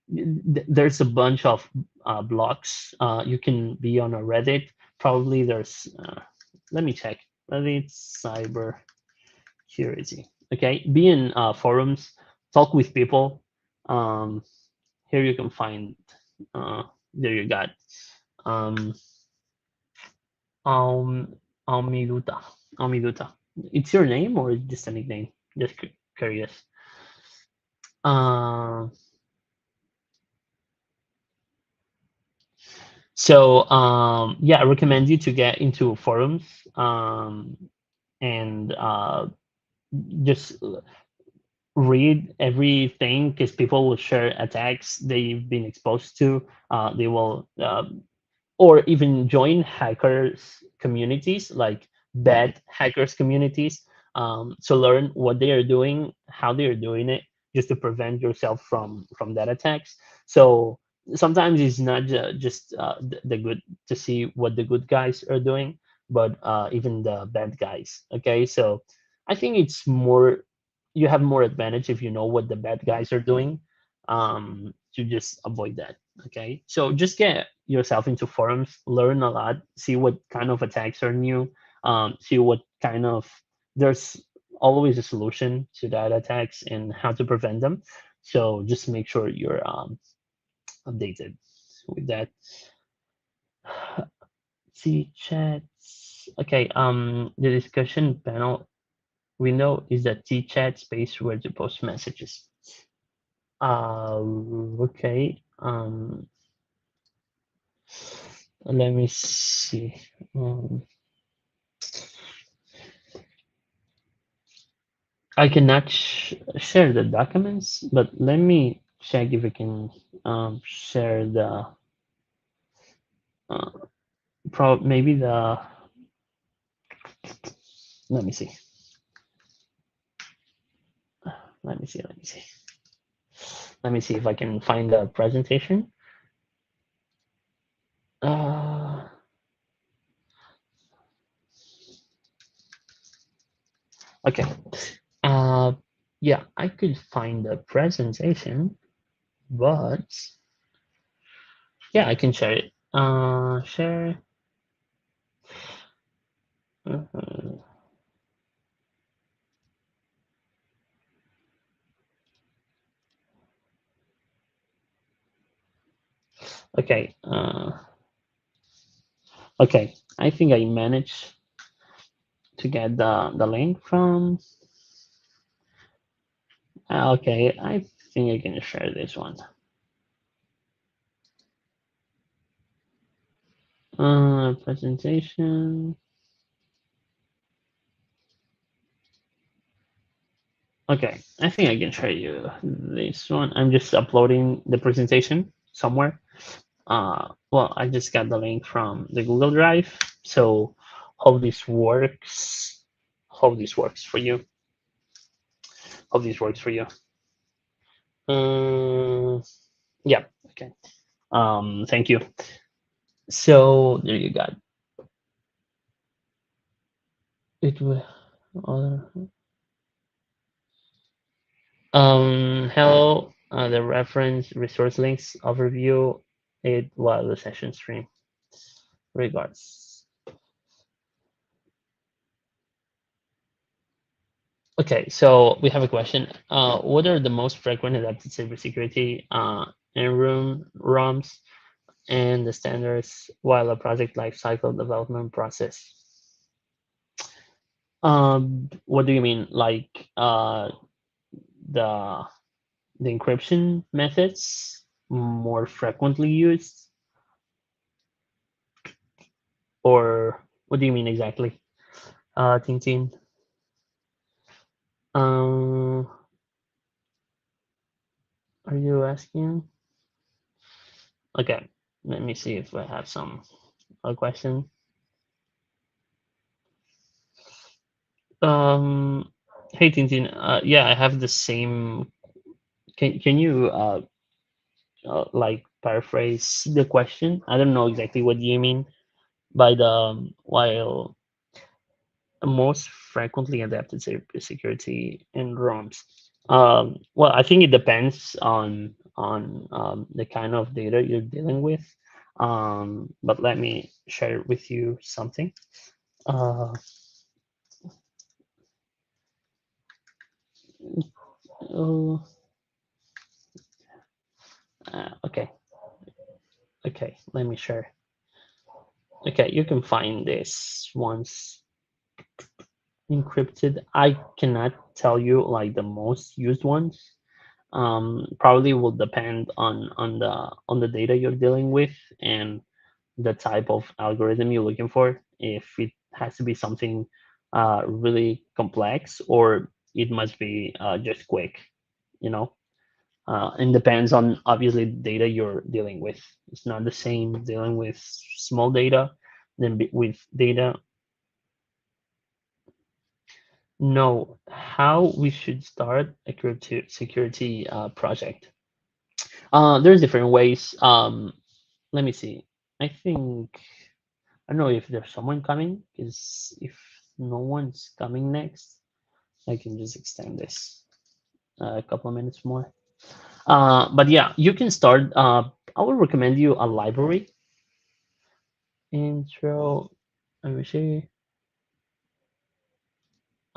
there's a bunch of blogs. You can be on a Reddit. Probably there's let me check. Reddit cybersecurity. Okay, be in forums, talk with people. Um, Here you can find. Uh, there you got. Um, Um, Amiluta. Amiluta. It's your name or just a nickname? Just curious. Uh, yeah, I recommend you to get into forums and just read everything because people will share attacks they've been exposed to. They will or even join hackers communities like bad hackers communities to learn what they are doing, how they are doing it, just to prevent yourself from that attacks. So sometimes it's not just the good to see what the good guys are doing, but even the bad guys. Okay, so I think it's more, you have more advantage if you know what the bad guys are doing, to just avoid that. Okay, so just get yourself into forums, learn a lot, see what kind of attacks are new, see what kind of, there's always a solution to that attacks and how to prevent them. So just make sure you're updated with that. See chats. Okay. The discussion panel window is the T chat space where to post messages. Okay. Let me see. Um, I cannot share the documents, but let me check if I can share the uh, maybe the. Let me see. Let me see. Let me see. Let me see if I can find the presentation. Uh, okay. Uh, yeah, I could find the presentation, but yeah, I can share it. Share. uh, okay. Okay. I think I managed to get the link from. Okay, I think I can share this one. Presentation. Okay, I think I can share you this one. I'm just uploading the presentation somewhere. Well, I just got the link from the Google Drive. So how this works, how this works for you, how this works for you. Um, yeah, okay. Thank you. So there you got it. Hello. The reference resource links overview it while the session stream. Regards. Okay, so we have a question. What are the most frequent adapted cybersecurity in room ROMs and the standards while a project lifecycle development process? What do you mean? Like the the encryption methods more frequently used, or what do you mean exactly? Tintin. Um, are you asking? Okay, let me see if I have some a question. Um, hey Tintin, yeah, I have the same. Can you like paraphrase the question? I don't know exactly what you mean by the while most frequently adapted security in ROMs. Well, I think it depends on the kind of data you're dealing with. But let me share with you something. Uh, oh, okay, okay. Let me share. Okay, you can find this once encrypted. I cannot tell you like the most used ones. Probably will depend on the data you're dealing with and the type of algorithm you're looking for. If it has to be something really complex, or it must be just quick, you know. And depends on obviously the data you're dealing with. It's not the same dealing with small data than with data. No, how we should start a security project. There's different ways. Let me see. I think I don't know if there's someone coming. Because if no one's coming next, I can just extend this a couple of minutes more. But yeah, you can start. I would recommend you a library intro. Let me see.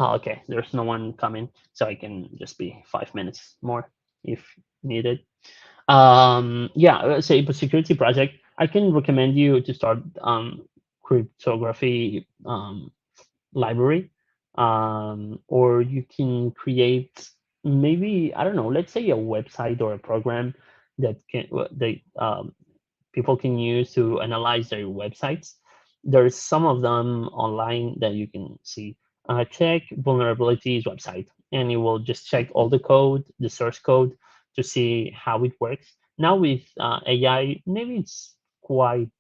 Oh, okay. There's no one coming, so I can just be 5 minutes more if needed. Yeah, say a security project. I can recommend you to start cryptography library, or you can create maybe, I don't know, let's say a website or a program that can they people can use to analyze their websites. There's some of them online that you can see. Check vulnerabilities website, and it will just check all the code, the source code, to see how it works. Now with AI, maybe it's quite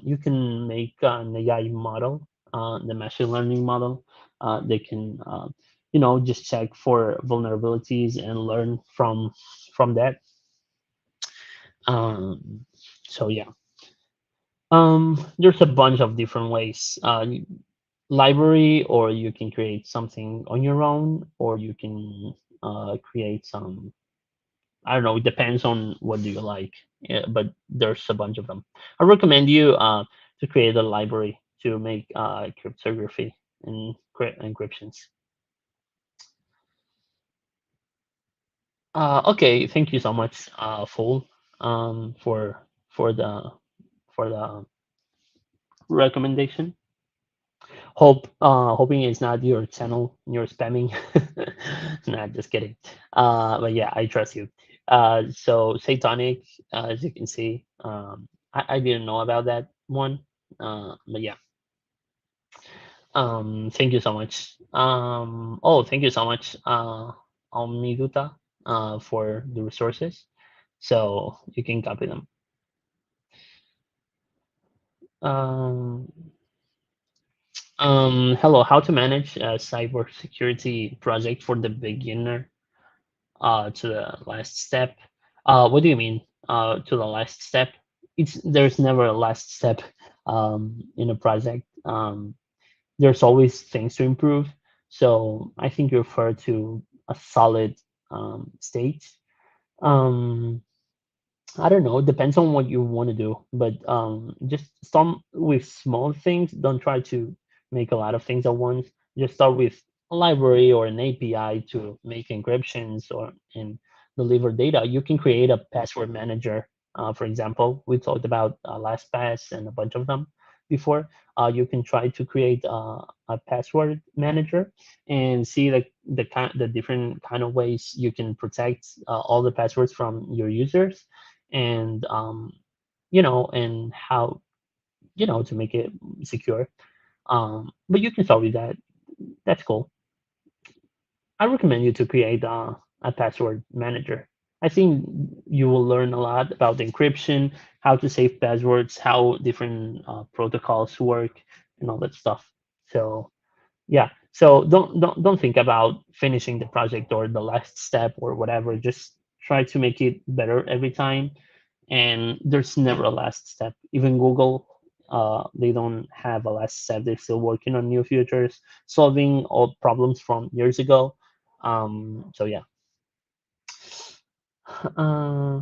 you can make an AI model, the machine learning model. They can just check for vulnerabilities and learn from that. Um, so yeah. There's a bunch of different ways. Library, or you can create something on your own, or you can create some. I don't know. It depends on what do you like. Yeah, but there's a bunch of them. I recommend you to create a library to make cryptography and encryptions. Okay, thank you so much, Full, for the recommendation. Hoping it's not your channel you're spamming. Not just kidding. But yeah, I trust you. So Satanic, as you can see, I didn't know about that one. But yeah, thank you so much. Oh, thank you so much, Omniduta, for the resources. So you can copy them. Um, Hello, how to manage a cybersecurity project for the beginner, to the last step. What do you mean, to the last step? There's never a last step in a project. There's always things to improve. So I think you refer to a solid state. Um, I don't know. It depends on what you want to do, but just start with small things. Don't try to make a lot of things at once. Just start with a library or an API to make encryptions or and deliver data. You can create a password manager. For example, we talked about LastPass and a bunch of them before. You can try to create a password manager and see the different kind of ways you can protect all the passwords from your users, and and how to make it secure. But you can start with that. That's cool. I recommend you to create a password manager. I think you will learn a lot about encryption, how to save passwords, how different protocols work, and all that stuff. So yeah, so don't think about finishing the project or the last step or whatever. Just try to make it better every time, and there's never a last step. Even Google, they don't have a last step. They're still working on new features, solving old problems from years ago. So yeah. uh,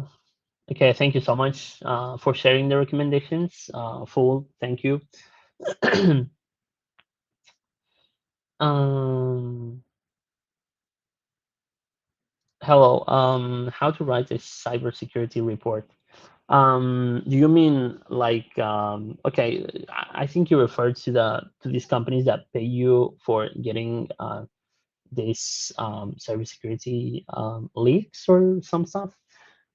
okay, thank you so much for sharing the recommendations. Full, thank you. um, Hello. How to write a cybersecurity report? Do you mean like, okay, I think you referred to these companies that pay you for getting this cybersecurity leaks or some stuff.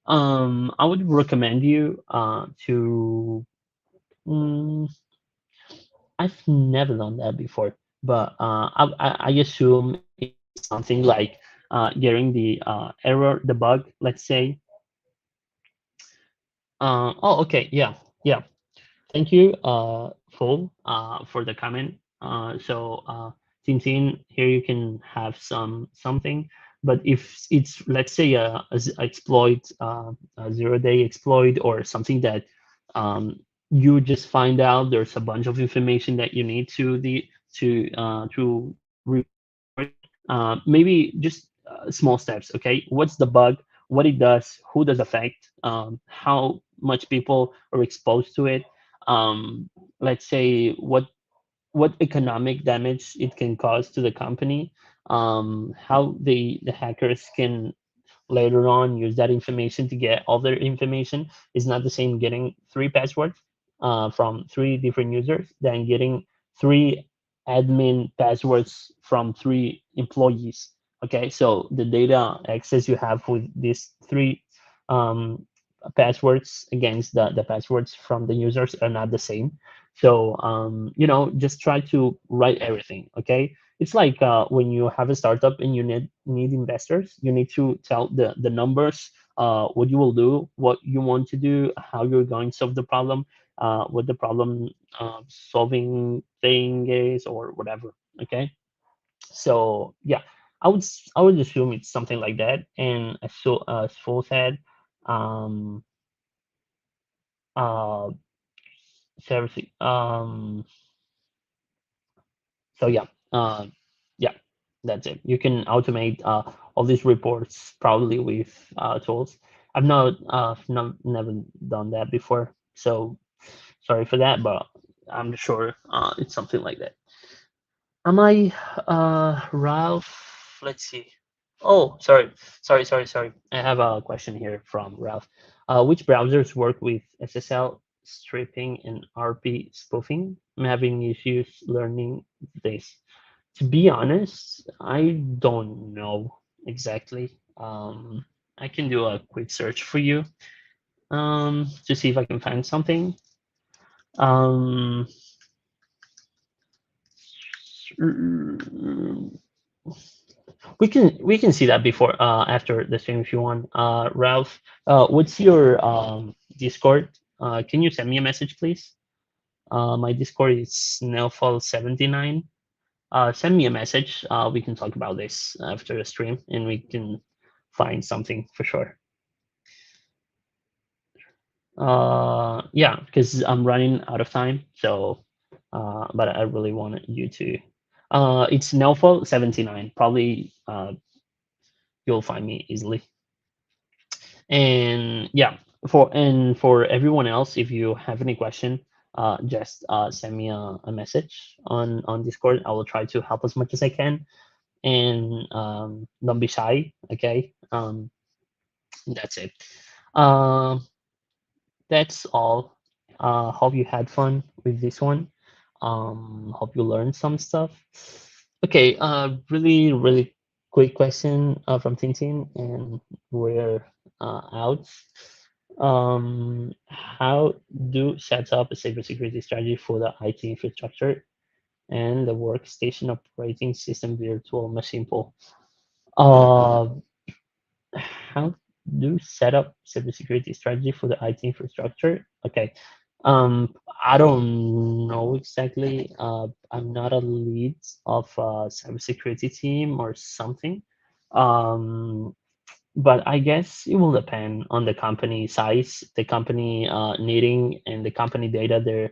I would recommend you to. Mm, I've never done that before, but I assume it's something like getting the error, the bug, let's say. Oh, okay, yeah, yeah. Thank you, Full, for the comment. Tintin, here you can have something, but if it's, let's say, exploit, a 0-day exploit, or something that you just find out there's a bunch of information that you need to report. Maybe just small steps. Okay, what's the bug? What it does? Who does affect? How much people are exposed to it? Let's say what economic damage it can cause to the company, how the hackers can later on use that information to get other information. Is not the same getting three passwords from three different users, then getting three admin passwords from three employees. Okay, so the data access you have with these three um, passwords against the passwords from the users are not the same. So just try to write everything. Okay, it's like when you have a startup and you need investors, you need to tell the numbers, what you will do, what you want to do, how you're going to solve the problem, what the problem solving thing is, or whatever. Okay, so yeah, I would assume it's something like that. And as Phil said, um, uh, seriously, so yeah, that's it. You can automate all these reports probably with tools. I've never done that before, so sorry for that, but I'm sure it's something like that. Am I Ralph? Let's see. Oh, sorry. I have a question here from Ralph. Which browsers work with SSL stripping and RP spoofing? I'm having issues learning this. To be honest, I don't know exactly. I can do a quick search for you to see if I can find something. Um, we can see that before after the stream if you want. Ralph, what's your Discord? Can you send me a message, please? My Discord is snowfall79. Send me a message. We can talk about this after the stream, and we can find something for sure. Yeah, because I'm running out of time. So, but I really wanted you to. It's snowfall79. Probably you'll find me easily. And yeah, for everyone else, if you have any question, just send me a message on Discord. I will try to help as much as I can, and don't be shy. Okay, that's it. Um, that's all. Hope you had fun with this one. Hope you learned some stuff. Okay, really quick question from Tintin, and we're out. How do set up a cybersecurity strategy for the IT infrastructure and the workstation operating system virtual machine pool? Uh, how do set up cybersecurity strategy for the IT infrastructure? Okay. I don't know exactly. I'm not a lead of a cybersecurity team or something. Um, but I guess it will depend on the company size, the company needing, and the company data they're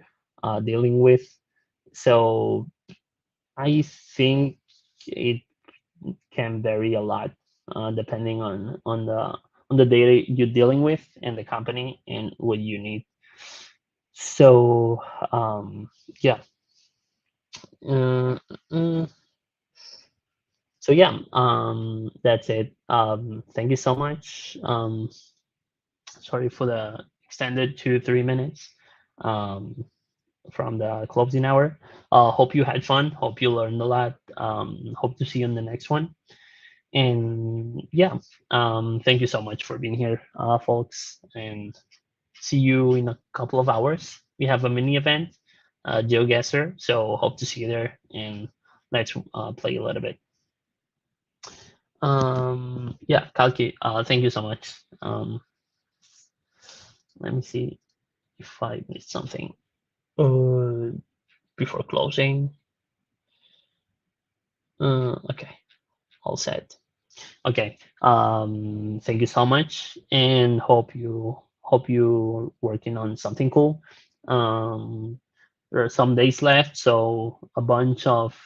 dealing with. So I think it can vary a lot depending on the data you're dealing with and the company and what you need. So yeah, uh, uh, so yeah, that's it. Thank you so much. Sorry for the extended 2-3 minutes um, from the closing hour. Hope you had fun. Hope you learned a lot. Hope to see you in the next one. And yeah, thank you so much for being here, folks. And see you in a couple of hours. We have a mini event, GeoGuessr. So hope to see you there. And let's play a little bit. Yeah, Kalki, thank you so much. Let me see if I missed something before closing. Okay, all set. Okay. Thank you so much, and hope you working on something cool. Um, there are some days left, so a bunch of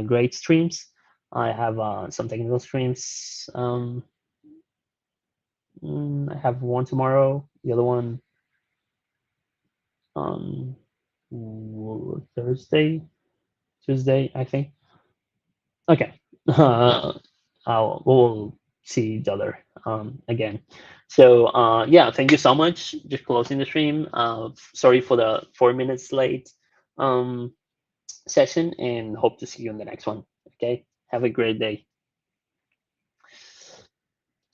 great streams. I have some technical streams. I have one tomorrow. The other one on Thursday, Tuesday, I think. Okay. We'll see each other again. So yeah, thank you so much. Just closing the stream. Sorry for the 4 minutes late um, session, and hope to see you in the next one. Okay, have a great day.